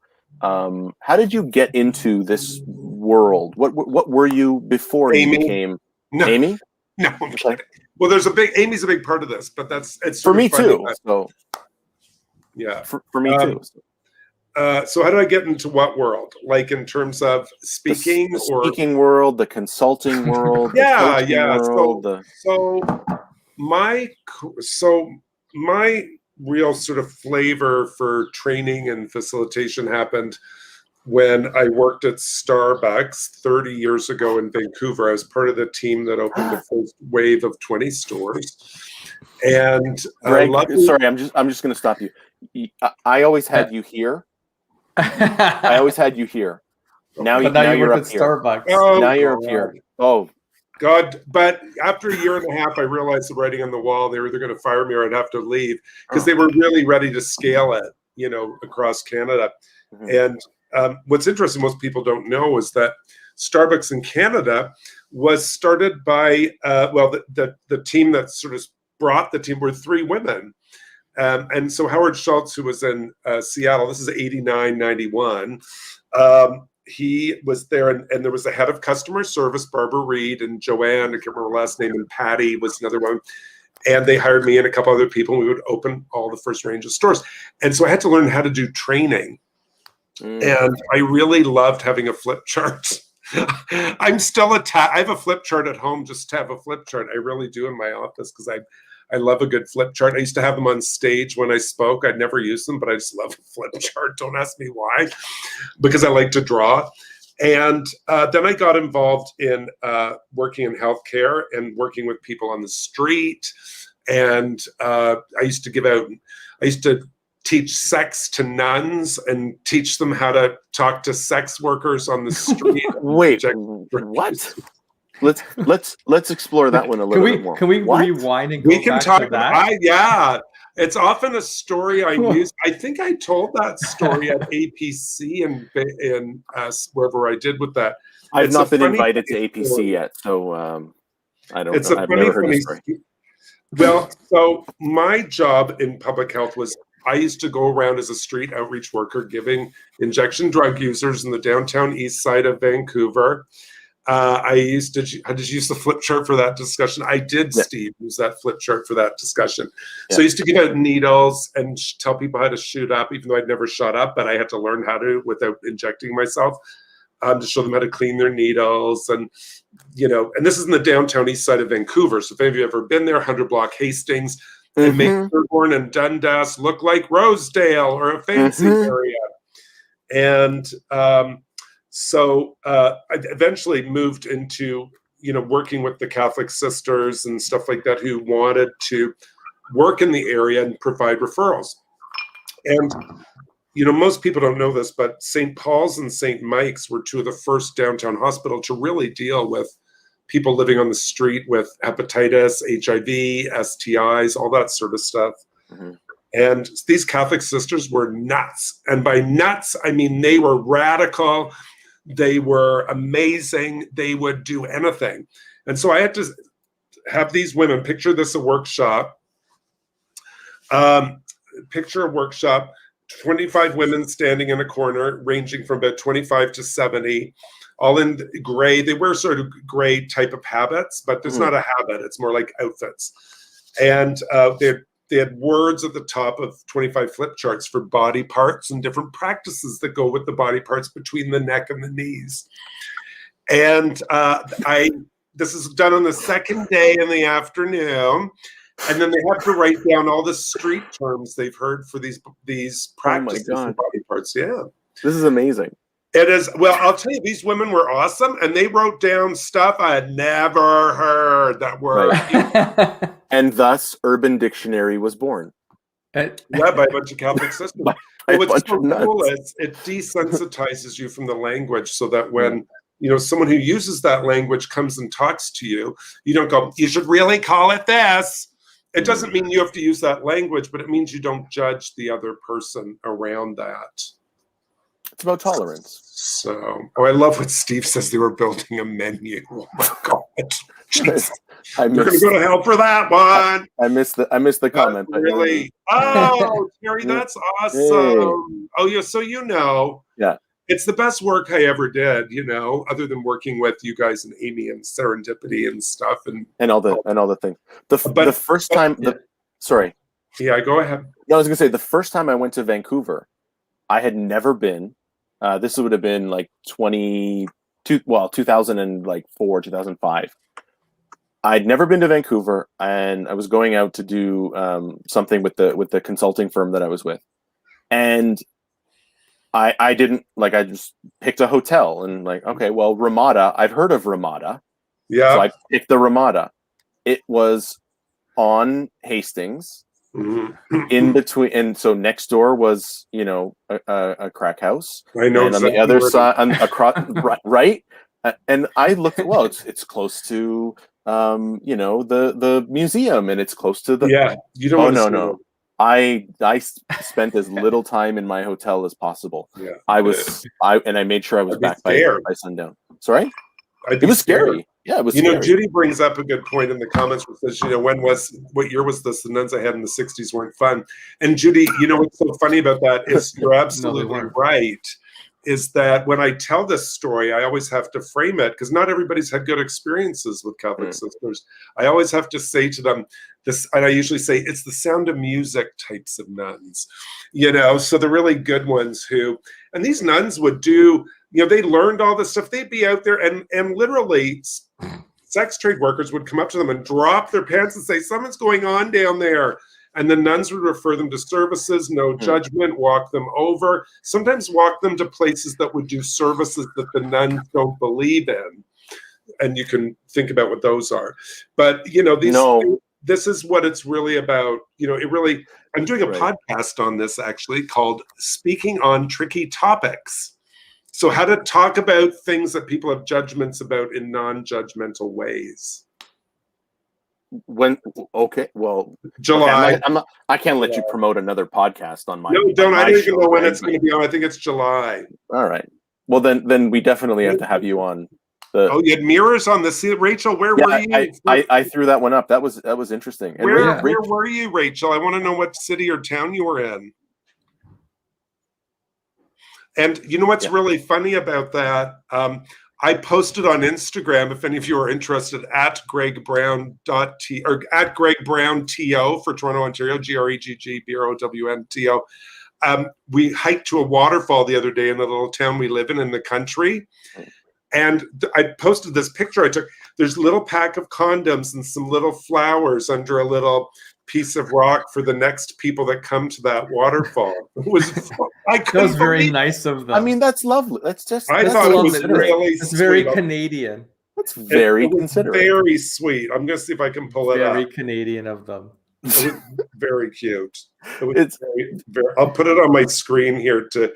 get into this world? What were you before Amy? You became Amy? No, I'm kidding. Well, Amy's a big part of this, but it's for me too. So yeah, for me too. So how did I get into what world? Like in terms of speaking, the speaking world, the consulting world, yeah. World, so my real sort of flavor for training and facilitation happened when I worked at Starbucks 30 years ago in Vancouver. I was part of the team that opened the first wave of 20 stores. And Greg, sorry, I'm just going to stop you. I always had you here. I always had you here. Now you're up here. Starbucks. Oh, now you're up here. Oh God! But after a year and a half, I realized the writing on the wall. They were either going to fire me or I'd have to leave because they were really ready to scale it, across Canada. Mm-hmm. And what's interesting, most people don't know, is that Starbucks in Canada was started by the team that sort of brought the team were 3 women. And so Howard Schultz, who was in Seattle, this is 89, 91, he was there, and there was the head of customer service, Barbara Reed, and Joanne, I can't remember her last name, and Patty was another one. And they hired me and a couple other people, and we would open all the first range of stores. And so I had to learn how to do training. And I really loved having a flip chart. I'm still I have a flip chart at home just to have a flip chart. I really do in my office because I love a good flip chart. I used to have them on stage when I spoke. I'd never use them, but I just love a flip chart. Don't ask me why, because I like to draw. And then I got involved in working in healthcare and working with people on the street. And I used to teach sex to nuns and teach them how to talk to sex workers on the street. Wait, what? Let's explore that one a little bit more. Can we rewind and go back to that? It's often a story I use. I think I told that story at APC and wherever I did with that. I've not been invited to APC yet, so I don't know. I've never heard the story. Well, so my job in public health was I used to go around as a street outreach worker giving injection drug users in the downtown east side of Vancouver. I used to use the flip chart for that discussion. I did, yeah. Steve, use that flip chart for that discussion. Yeah. So I used to give out needles and tell people how to shoot up, even though I'd never shot up, but I had to learn how to without injecting myself, to show them how to clean their needles. And, and this is in the downtown east side of Vancouver. So if any of you have ever been there, 100 block Hastings, and make Dearborn and Dundas look like Rosedale or a fancy area. And so I eventually moved into, working with the Catholic sisters and stuff like that who wanted to work in the area and provide referrals. And most people don't know this, but St. Paul's and St. Mike's were two of the first downtown hospitals to really deal with people living on the street with hepatitis, HIV, STIs, all that sort of stuff. Mm-hmm. And these Catholic sisters were nuts. And by nuts, I mean they were radical. They were amazing. They would do anything. And so I had to have these women, picture this a workshop. Picture a workshop, 25 women standing in a corner, ranging from about 25 to 70, all in gray. They wear sort of gray type of habits, but it's not a habit. It's more like outfits. And they had words at the top of 25 flip charts for body parts and different practices that go with the body parts between the neck and the knees. And this is done on the second day in the afternoon. And then they have to write down all the street terms they've heard for these practices for body parts. Yeah. This is amazing. It is. Well, I'll tell you, these women were awesome, and they wrote down stuff I had never heard that were. Right. And thus, Urban Dictionary was born. Yeah, by a bunch of Catholic sisters. What's so cool is it desensitizes you from the language so that when someone who uses that language comes and talks to you, you don't go, you should really call it this. It doesn't mean you have to use that language, but it means you don't judge the other person around that. It's about tolerance. So, I love what Steve says. They were building a menu. Oh my God. You're going to go to hell for that one. I missed the comment. Really? Oh, Terry, that's awesome. Hey. Oh, yeah. So yeah, it's the best work I ever did. Other than working with you guys and Amy and Serendipity and stuff and all the things. The first time. Sorry. Yeah, go ahead. No, I was going to say the first time I went to Vancouver, I had never been. This would have been like 2004, 2005. I'd never been to Vancouver, and I was going out to do something with the consulting firm that I was with, and I didn't I just picked a hotel and okay, well, Ramada, I've heard of Ramada, yeah. So I picked the Ramada. It was on Hastings. Mm-hmm. In between, and so next door was a crack house. I know, and on the other side, across, right. And I looked. Well, it's close to the museum, and it's close to the. Yeah, you don't. Oh no. I spent as little time in my hotel as possible. Yeah, I made sure I was back by sundown. Sorry, it was scary. Yeah, it was. Judy brings up a good point in the comments where it says, what year was this? The nuns I had in the 60s weren't fun. And Judy, what's so funny about that is you're absolutely right. Is that when I tell this story, I always have to frame it because not everybody's had good experiences with Catholic sisters. I always have to say to them this, and I usually say it's the Sound of Music types of nuns, so the really good ones and these nuns would do, they learned all this stuff. They'd be out there and literally sex trade workers would come up to them and drop their pants and say, something's going on down there. And the nuns would refer them to services, no judgment, walk them over, sometimes walk them to places that would do services that the nuns don't believe in. And you can think about what those are. But, this is what it's really about. I'm doing a podcast on this actually called Speaking on Tricky Topics. So how to talk about things that people have judgments about in non-judgmental ways. July. I can't let you promote another podcast on my. No, don't. I don't even know when it's going to be on. I think it's July. All right. Well, then we definitely have to have you on. You had mirrors on the seat, Rachel. Where were you? I threw that one up. That was interesting. And where were you, Rachel? I want to know what city or town you were in. And you know what's really funny about that? I posted on Instagram, if any of you are interested, at Gregg Brown or at Gregg Brown TO for Toronto, Ontario, GREGGBROWNTO. We hiked to a waterfall the other day in the little town we live in the country. And I posted this picture I took. There's a little pack of condoms and some little flowers under a little piece of rock for the next people that come to that waterfall. It was that was very nice of them. I mean, that's lovely. That's thought it was really it's very Canadian. That's very considerate. Very sweet. I'm going to see if I can pull it up. Very Canadian of them. It was very cute. It was It's very. I'll put it on my screen here to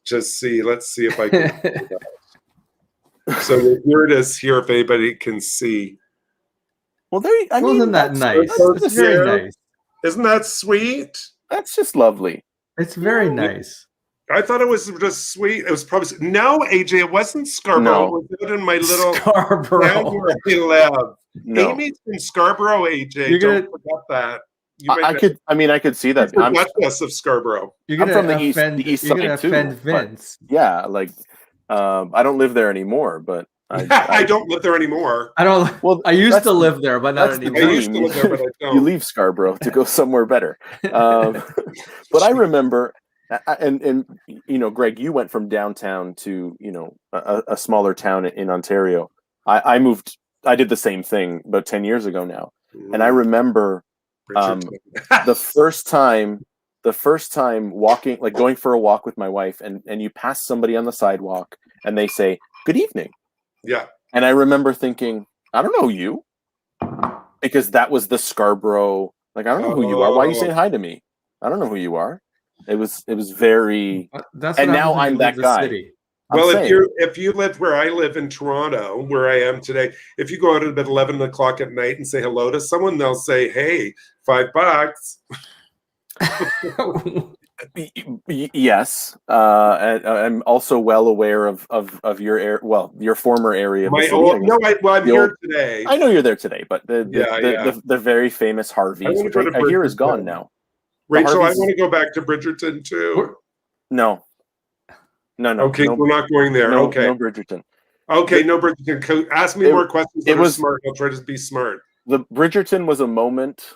just see. Let's see if I can. So here it is. Here, if anybody can see. well, there. I mean, Wasn't that that's- nice? that's- It's very Yeah. nice. Isn't that sweet? That's just lovely. It's very nice. I thought it was just sweet. It was probably no, AJ. It wasn't Scarborough. No. It was out in my little town Scarborough. where I live. No, Amy's from Scarborough, AJ. You're Don't gonna- forget that. You I could. I mean, I could see that. I'm Duchess of Scarborough. You're I'm gonna from the east you're gonna side, too, offend but- Vince. Yeah, like I don't live there anymore, but I don't live there anymore. I don't. Well, I used that's to the- live there, but not that's the I anymore. used to live there, but I you don't. leave Scarborough to go somewhere better. But I remember, and Greg, you went from downtown to a smaller town in Ontario. I moved. I did the same thing about 10 years ago now, and I remember the first time walking, like going for a walk with my wife, and you pass somebody on the sidewalk, and they say good evening. Yeah. And I remember thinking, I don't know you, because that was the Scarborough. Like, I don't know who you are. Why are you saying hi to me? I don't know who you are. It was very. That's And what now happens when I'm you that leave the guy. city. I'm Well, saying, if you live where I live in Toronto, where I am today, if you go out at about 11 o'clock at night and say hello to someone, they'll say, "Hey, $5." yes, and I'm also well aware of your former area of the My city. old, no, I'm The here old- today. I know you're there today, but Yeah. the very famous Harvey's, wanna which go to I hear is gone Bridgerton. now. Rachel, I Harvey's- want to go back to Bridgerton too. No. Okay, no, we're not going there. no, Okay. no Bridgerton. Okay, no Bridgerton. Ask me It- more questions it that are was- smart. I'll try to be smart. The Bridgerton was a moment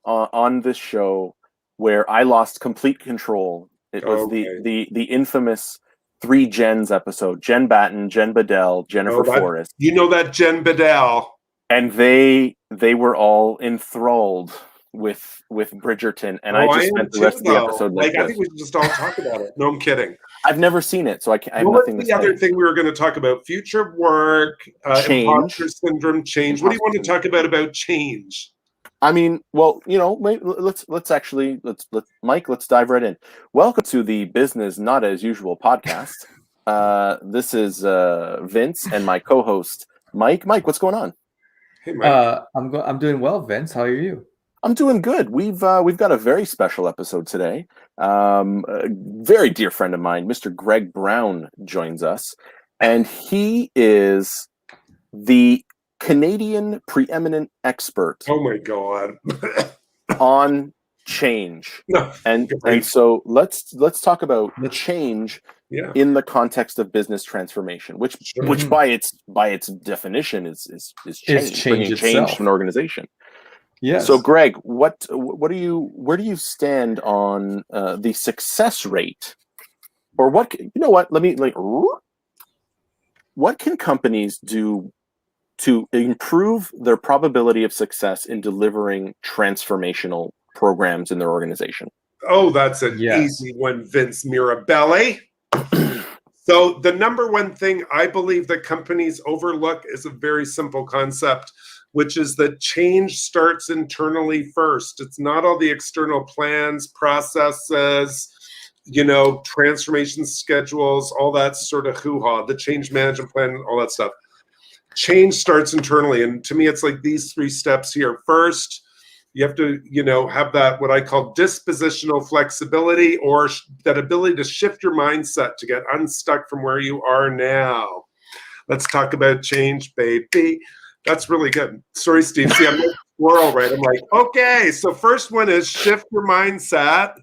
on this show where I lost complete control. It was the infamous Three Jens episode: Jen Batten, Jen Bedell, Jennifer Forrest, You know that Jen Bedell. and they were all enthralled with Bridgerton, and I just spent the rest of the episode like I this. think we should just all talk about it. No, I'm kidding. I've never seen it, so I have What nothing was to the say. other thing we were going to talk about? Future work, Change. imposter syndrome, change. What do you want to talk about change? I mean, well, let's Mike, let's dive right in. Welcome to the Business Not As Usual podcast. This is Vince and my co-host Mike. Mike, what's going on? Hey, Mike. I'm doing well, Vince. How are you? I'm doing good. We've got a very special episode today. A very dear friend of mine, Mr. Gregg Brown, joins us, and he is the Canadian preeminent expert Oh my God. on change. No. And Great. so let's talk about change Yeah. in the context of business transformation, which Sure. by its definition is change, change bringing change itself. to an organization. Yes. So, Greg, where do you stand on the success rate, or what? What can companies do to improve their probability of success in delivering transformational programs in their organization? Oh, that's an Yes. easy one, Vince Mirabelli. So the number one thing I believe that companies overlook is a very simple concept, which is that change starts internally first. It's not all the external plans, processes, transformation schedules, all that sort of hoo-ha, the change management plan, all that stuff. Change starts internally. And to me, it's like these three steps here. First, you have to, have that, what I call dispositional flexibility, or that ability to shift your mindset to get unstuck from where you are now. Let's talk about change, baby. That's really good. Sorry, Steve. See, I'm like a squirrel, right? I'm like, okay. So first one is shift your mindset.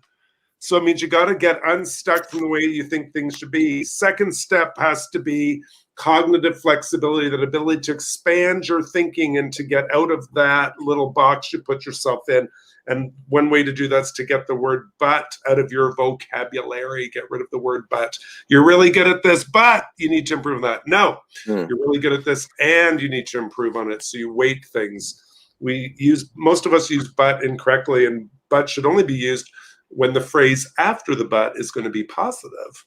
So it means you got to get unstuck from the way you think things should be. Second step has to be cognitive flexibility, that ability to expand your thinking and to get out of that little box you put yourself in. And one way to do that is to get the word but out of your vocabulary. Get rid of the word but. You're really good at this, but you need to improve on that. No, you're really good at this and you need to improve on it. So you weight things. Most of us use but incorrectly, and but should only be used when the phrase after the but is going to be positive.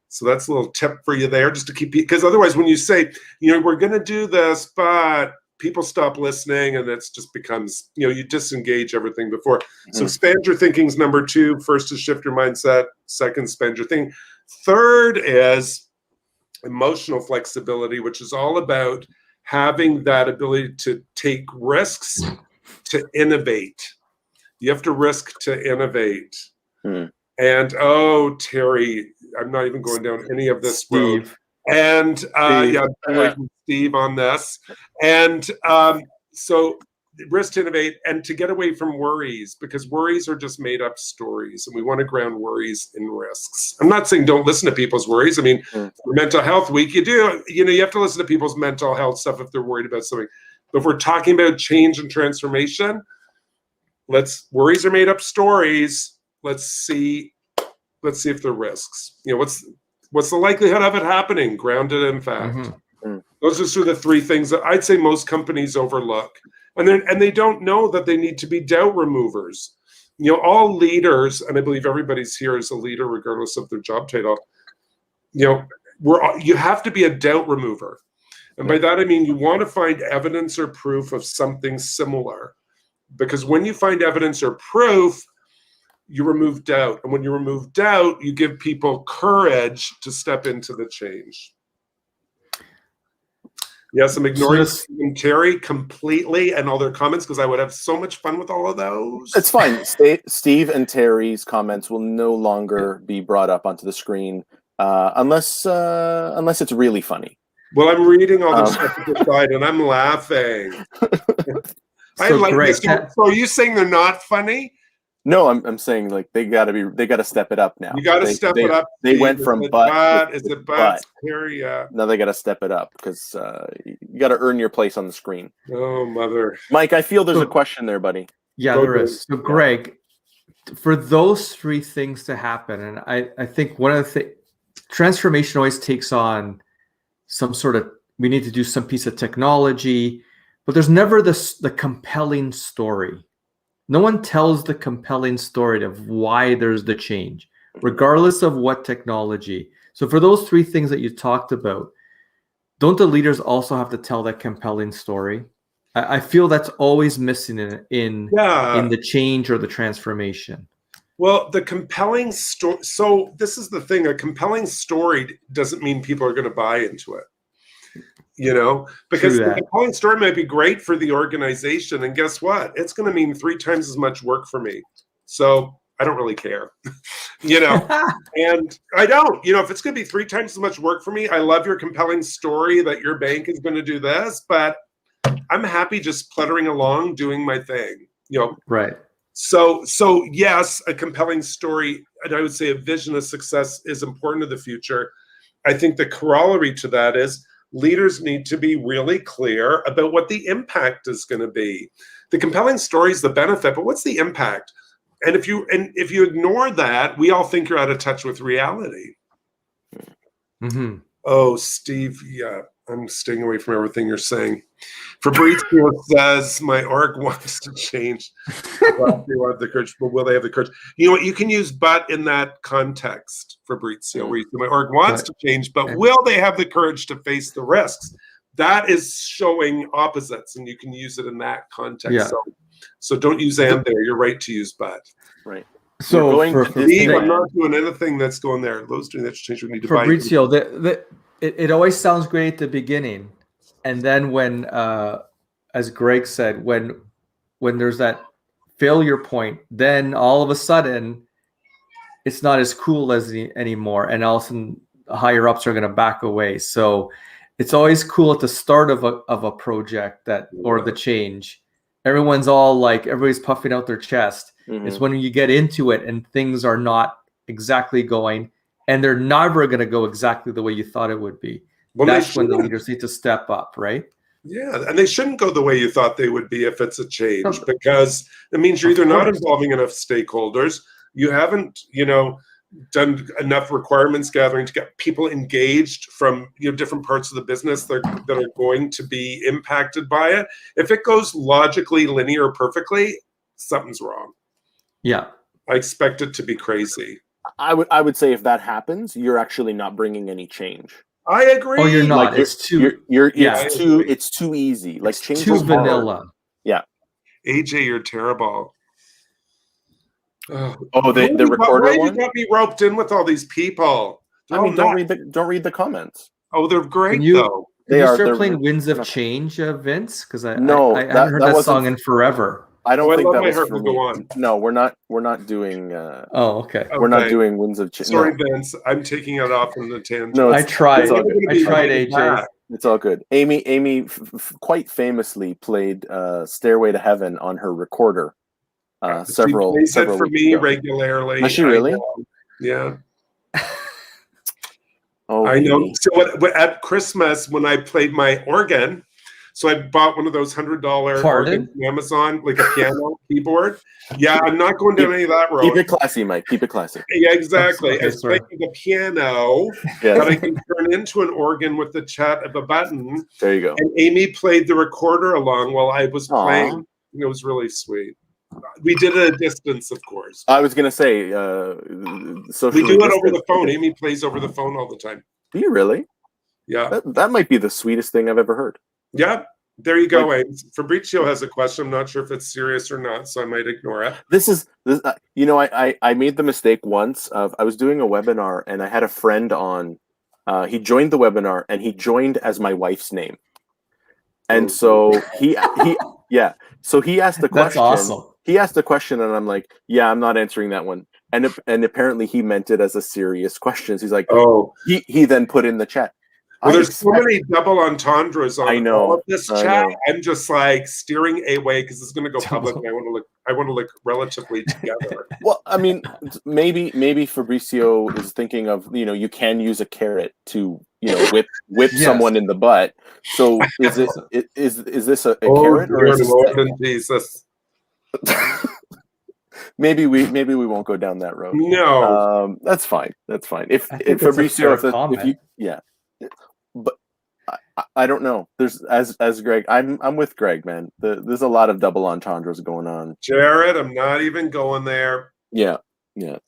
So that's a little tip for you there, just to keep you, because otherwise when you say, we're going to do this, but people stop listening, and it just becomes, you disengage everything before. So expand your thinking is number 2. First is shift your mindset. Second, expand your thinking. Third is emotional flexibility, which is all about having that ability to take risks, to innovate. You have to risk to innovate. And Terry, I'm not even going down any of this road. And Steve on this. And so risk to innovate and to get away from worries, because worries are just made up stories, and we want to ground worries in risks. I'm not saying don't listen to people's worries. I mean, for Mental Health Week, you have to listen to people's mental health stuff if they're worried about something. But if we're talking about change and transformation, worries are made up stories. Let's see if they're risks. What's the likelihood of it happening? Grounded in fact. Those are sort of the 3 things that I'd say most companies overlook. And they don't know that they need to be doubt removers. All leaders, and I believe everybody's here is a leader regardless of their job title, you have to be a doubt remover. And by that I mean you want to find evidence or proof of something similar. Because when you find evidence or proof, you remove doubt. And when you remove doubt, you give people courage to step into the change. Yes, I'm ignoring Steve and Terry completely and all their comments because I would have so much fun with all of those. It's fine. Steve and Terry's comments will no longer be brought up onto the screen unless it's really funny. Well, I'm reading all the stuff at the side and I'm laughing. I like this. So are you saying they're not funny? No, I'm saying like they gotta step it up now. You gotta step it up. They went from butt. Is it butt? Here, yeah. Now they gotta step it up because you gotta earn your place on the screen. Oh, mother. Mike, I feel there's a question there, buddy. Yeah, there is. So Greg, for those 3 things to happen, and I think one of the things, transformation always takes on some sort of, we need to do some piece of technology, but there's never the compelling story. No one tells the compelling story of why there's the change, regardless of what technology. So for those 3 things that you talked about, don't the leaders also have to tell that compelling story? I feel that's always missing in the change or the transformation. Well, the compelling story. So this is the thing: a compelling story doesn't mean people are going to buy into it. Because the compelling story might be great for the organization, and guess what? It's going to mean 3 times as much work for me. So I don't really care, and I don't, if it's going to be 3 times as much work for me, I love your compelling story that your bank is going to do this, but I'm happy just pluttering along, doing my thing, Right. So yes, a compelling story, and I would say a vision of success is important to the future. I think the corollary to that is leaders need to be really clear about what the impact is going to be. The compelling story is the benefit, but what's the impact? And if you ignore that, we all think you're out of touch with reality. Oh, Steve, yeah, I'm staying away from everything you're saying. Fabrizio says, my org wants to change. Well, they want the courage, but will they have the courage? You know what? You can use but in that context, Fabrizio, where you say, my org wants to change, but will they have the courage to face the risks? That is showing opposites, and you can use it in that context. Yeah. So don't use and there. You're right to use but. Right. So Steve, I'm not doing anything that's going there. Those doing that change, we need to Fabrizio, it always sounds great at the beginning. And then when, as Greg said, when there's that failure point, then all of a sudden it's not as cool as anymore. And all of a sudden the higher ups are going to back away. So it's always cool at the start of a project or the change. Everybody's puffing out their chest. It's when you get into it and things are not exactly going, and they're never going to go exactly the way you thought it would be. Well, that's when the leaders need to step up, right? Yeah, and they shouldn't go the way you thought they would be if it's a change, because it means you're either not involving enough stakeholders, you haven't, done enough requirements gathering to get people engaged from different parts of the business that are going to be impacted by it. If it goes logically, linear, perfectly, something's wrong. Yeah, I expect it to be crazy. I would say if that happens, you're actually not bringing any change. I agree. Oh, you're not. Like It's too. Yeah. it's too easy. Like It's change too is hard. vanilla. Yeah. AJ, you're terrible. Oh, the recorder why one. you got me roped in with all these people? They're I mean, all don't read the comments. Oh, they're great Can though. you They're start playing Winds of Change, Vince? Because I haven't heard that song in forever. I don't think love that My was Heart for Will me. Go On. No, we're not doing. Oh, okay. We're not doing Winds of Change. Sorry, No. Vince. I'm taking it off on the tangent. No, I tried. I tried, AJ. Back. It's all good. Amy quite famously played "Stairway to Heaven" on her recorder. Several She plays it for weeks me ago. regularly. Does she really? Yeah. Oh, I know. Amy. So at Christmas, when I played my organ, so I bought one of those $100 organs from Amazon, like a piano keyboard. Yeah, I'm not going down any of that road. Keep it classy, Mike. Keep it classy. Yeah, exactly. Okay, It's like the piano that I can turn into an organ with the chat of a button. There you go. And Amy played the recorder along while I was playing. It was really sweet. We did it at a distance, of course. I was gonna say, we do it over the phone. Amy plays over the phone all the time. Do you really? Yeah. That might be the sweetest thing I've ever heard. Yeah. There you go, Ames. Fabrizio has a question. I'm not sure if it's serious or not, so I might ignore it. This. I made the mistake once of I was doing a webinar and I had a friend on. He joined the webinar and he joined as my wife's name, and so he So he asked the question. That's awesome. He asked the question, and I'm like, "Yeah, I'm not answering that one." And apparently he meant it as a serious question. So he's like, "Oh." He then put in the chat. Well, there's so many double entendres on all of this chat. I'm just like steering away because it's going to go public. And I want to look relatively together. Well, I mean, maybe Fabrizio is thinking of you can use a carrot to whip yes. someone in the butt. So is this a carrot or is Lord Jesus? Maybe we won't go down that road. No, that's fine. That's fine. If Fabrizio, but I don't know. There's as Greg, I'm with Greg, man. There's a lot of double entendres going on. Jared, I'm not even going there. Yeah.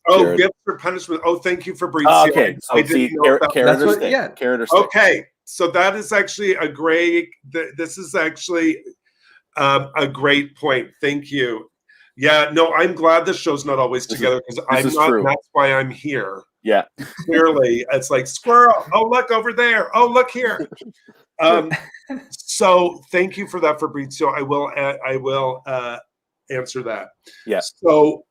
Oh, Jared. gifts for punishment. Oh, thank you, Fabrizio. Okay, so I didn't know carrot or stick. Carrot or stick. Okay, so that is actually a great. This is actually a great point. Thank you. Yeah, no, I'm glad this show's not always together because I'm not. True. That's why I'm here. Yeah. Clearly, it's like squirrel. Oh, look over there. Oh, look here. So thank you for that, Fabrizio. I will answer that. Yeah. So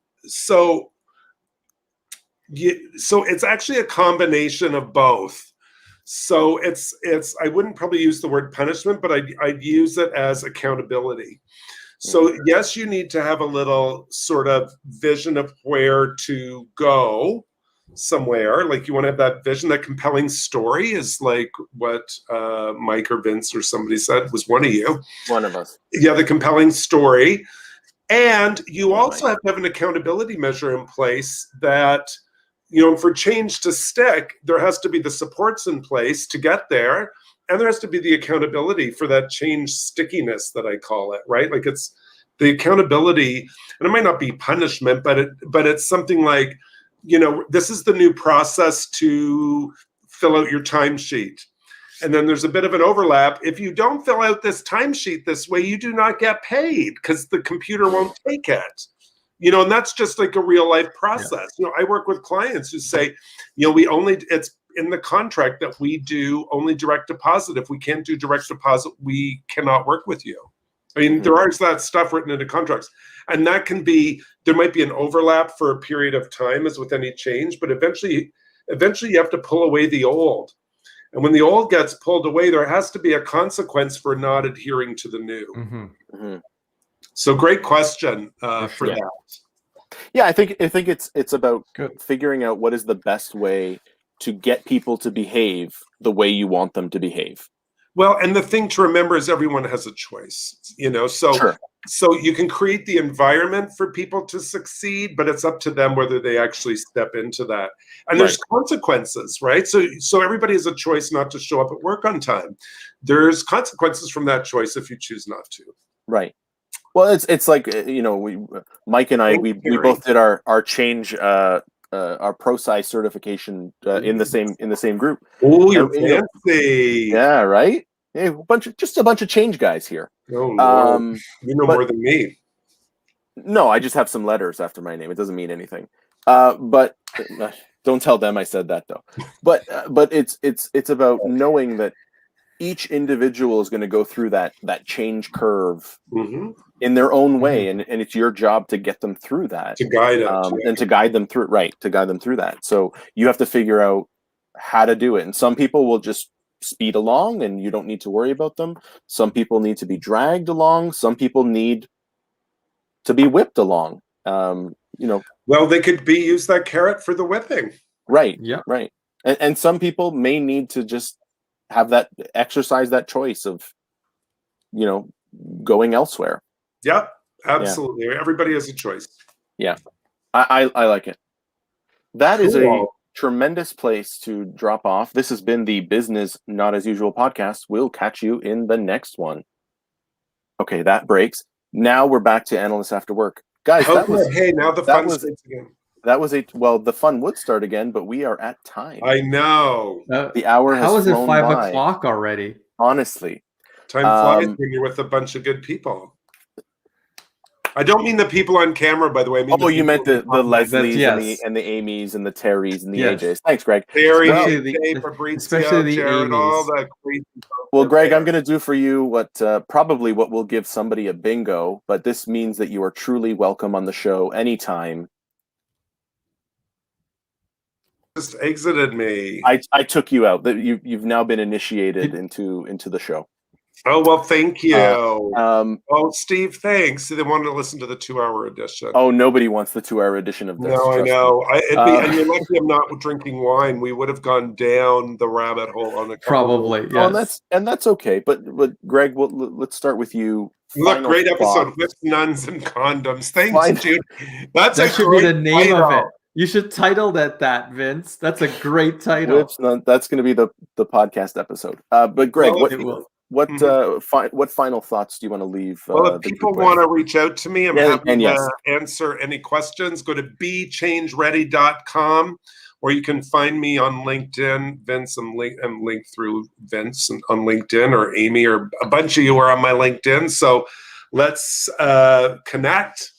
it's actually a combination of both. So it's I wouldn't probably use the word punishment, but I'd use it as accountability. So yes, you need to have a little sort of vision of where to go somewhere. Like you want to have that vision, that compelling story is like what Mike or Vince or somebody said was one of you. One of us. Yeah, the compelling story. And you also have to have an accountability measure in place that, for change to stick, there has to be the supports in place to get there. And there has to be the accountability for that change stickiness that I call it, right? Like it's the accountability, and it might not be punishment, but it's something like, this is the new process to fill out your timesheet. And then there's a bit of an overlap. If you don't fill out this timesheet this way, you do not get paid because the computer won't take it. And that's just like a real life process. Yeah. I work with clients who say, it's in the contract that we do only direct deposit. If we can't do direct deposit, we cannot work with you. I mean, there is that stuff written into contracts. And that can be, there might be an overlap for a period of time as with any change, but eventually you have to pull away the old. And when the old gets pulled away, there has to be a consequence for not adhering to the new. Mm-hmm. Mm-hmm. So great question for that. Yeah, I think it's about figuring out what is the best way to get people to behave the way you want them to behave. Well, and the thing to remember is everyone has a choice, So you can create the environment for people to succeed, but it's up to them whether they actually step into that. And there's consequences, right? So everybody has a choice not to show up at work on time. There's consequences from that choice if you choose not to. Right. Well, it's like, Mike and I, we both did our change our ProSci certification in the same group. Oh, you're And, you know, fancy. yeah, right. Hey, a bunch of change guys here. Oh, Lord. You know but- more than me. No, I just have some letters after my name. It doesn't mean anything. But don't tell them I said that though. But it's about knowing that each individual is going to go through that change curve in their own way, and it's your job to get them through that, To guide them, and to guide them through that. So you have to figure out how to do it. And some people will just speed along, and you don't need to worry about them. Some people need to be dragged along. Some people need to be whipped along. Well, they could use that carrot for the whipping. Right. Yeah. Right. And some people may need to just have that exercise that choice of, going elsewhere. Yep, absolutely. Yeah. Everybody has a choice. Yeah. I like it. That is a Cool. tremendous place to drop off. This has been the Business Not As Usual podcast. We'll catch you in the next one. Okay, that breaks. Now we're back to Analysts After Work. Guys, now the fun starts again. The fun would start again, but we are at time. I know. The hour has How is it flown 5 by. o'clock already? Honestly. Time flies when you're with a bunch of good people. I don't mean the people on camera, by the way. I mean you meant the Leslies yes. and the Amy's and the Terrys and the Yes. AJs. Thanks, Greg. Terry, especially the Jared, Amy's. all the crazy Well, Greg, I'm going to do for you what will give somebody a bingo, but this means that you are truly welcome on the show anytime. Just exited me. I took you out. You've now been initiated into the show. Oh, well, thank you. Steve, thanks. They wanted to listen to the 2-hour edition. Oh, nobody wants the 2-hour edition of this. No, I know. And you're lucky I'm not drinking wine. We would have gone down the rabbit hole on a probably. Yes. And that's okay. But Greg, let's start with you. Look, great episode. Whips, nuns, and condoms. Thanks, Jude. That should be the name of it. You should title that, Vince. That's a great title. Whips, nuns, that's going to be the podcast episode. But Greg, what final thoughts do you want to leave? Well, if people want to reach out to me, I'm happy to answer any questions. Go to bechangeready.com, or you can find me on LinkedIn. Vince, I'm linked through Vince on LinkedIn, or Amy, or a bunch of you are on my LinkedIn. So let's connect,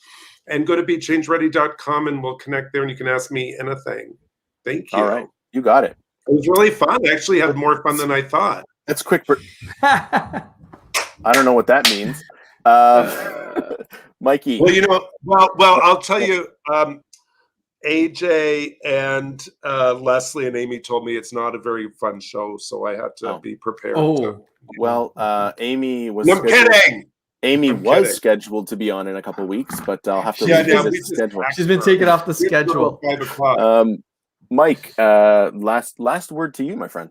and go to bechangeready.com, and we'll connect there, and you can ask me anything. Thank you. All right. You got it. It was really fun. I actually had more fun than I thought. That's quick. I don't know what that means. Mikey. Well, I'll tell you, AJ and Leslie and Amy told me it's not a very fun show, so I had to be prepared. Amy was. No, kidding. Amy was scheduled to be on in a couple of weeks, but I'll have to revisit the schedule. She's been taken off the schedule. 5 o'clock. Mike, last word to you, my friend.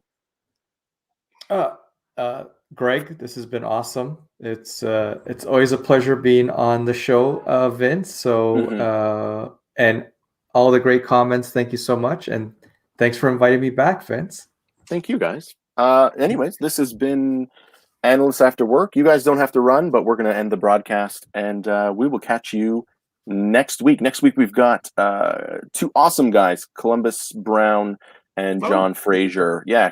Greg, this has been awesome. It's always a pleasure being on the show, Vince. So and all the great comments. Thank you so much, and thanks for inviting me back, Vince. Thank you, guys. Anyways, this has been Analysts After Work. You guys don't have to run, but we're going to end the broadcast, and we will catch you next week. Next week, we've got 2 awesome guys, Columbus Brown and John Fraser. Yeah,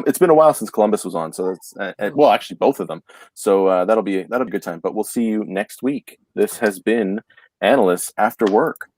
it's been a while since Columbus was on, so that's actually both of them. So that'll be a good time. But we'll see you next week. This has been Analysts After Work.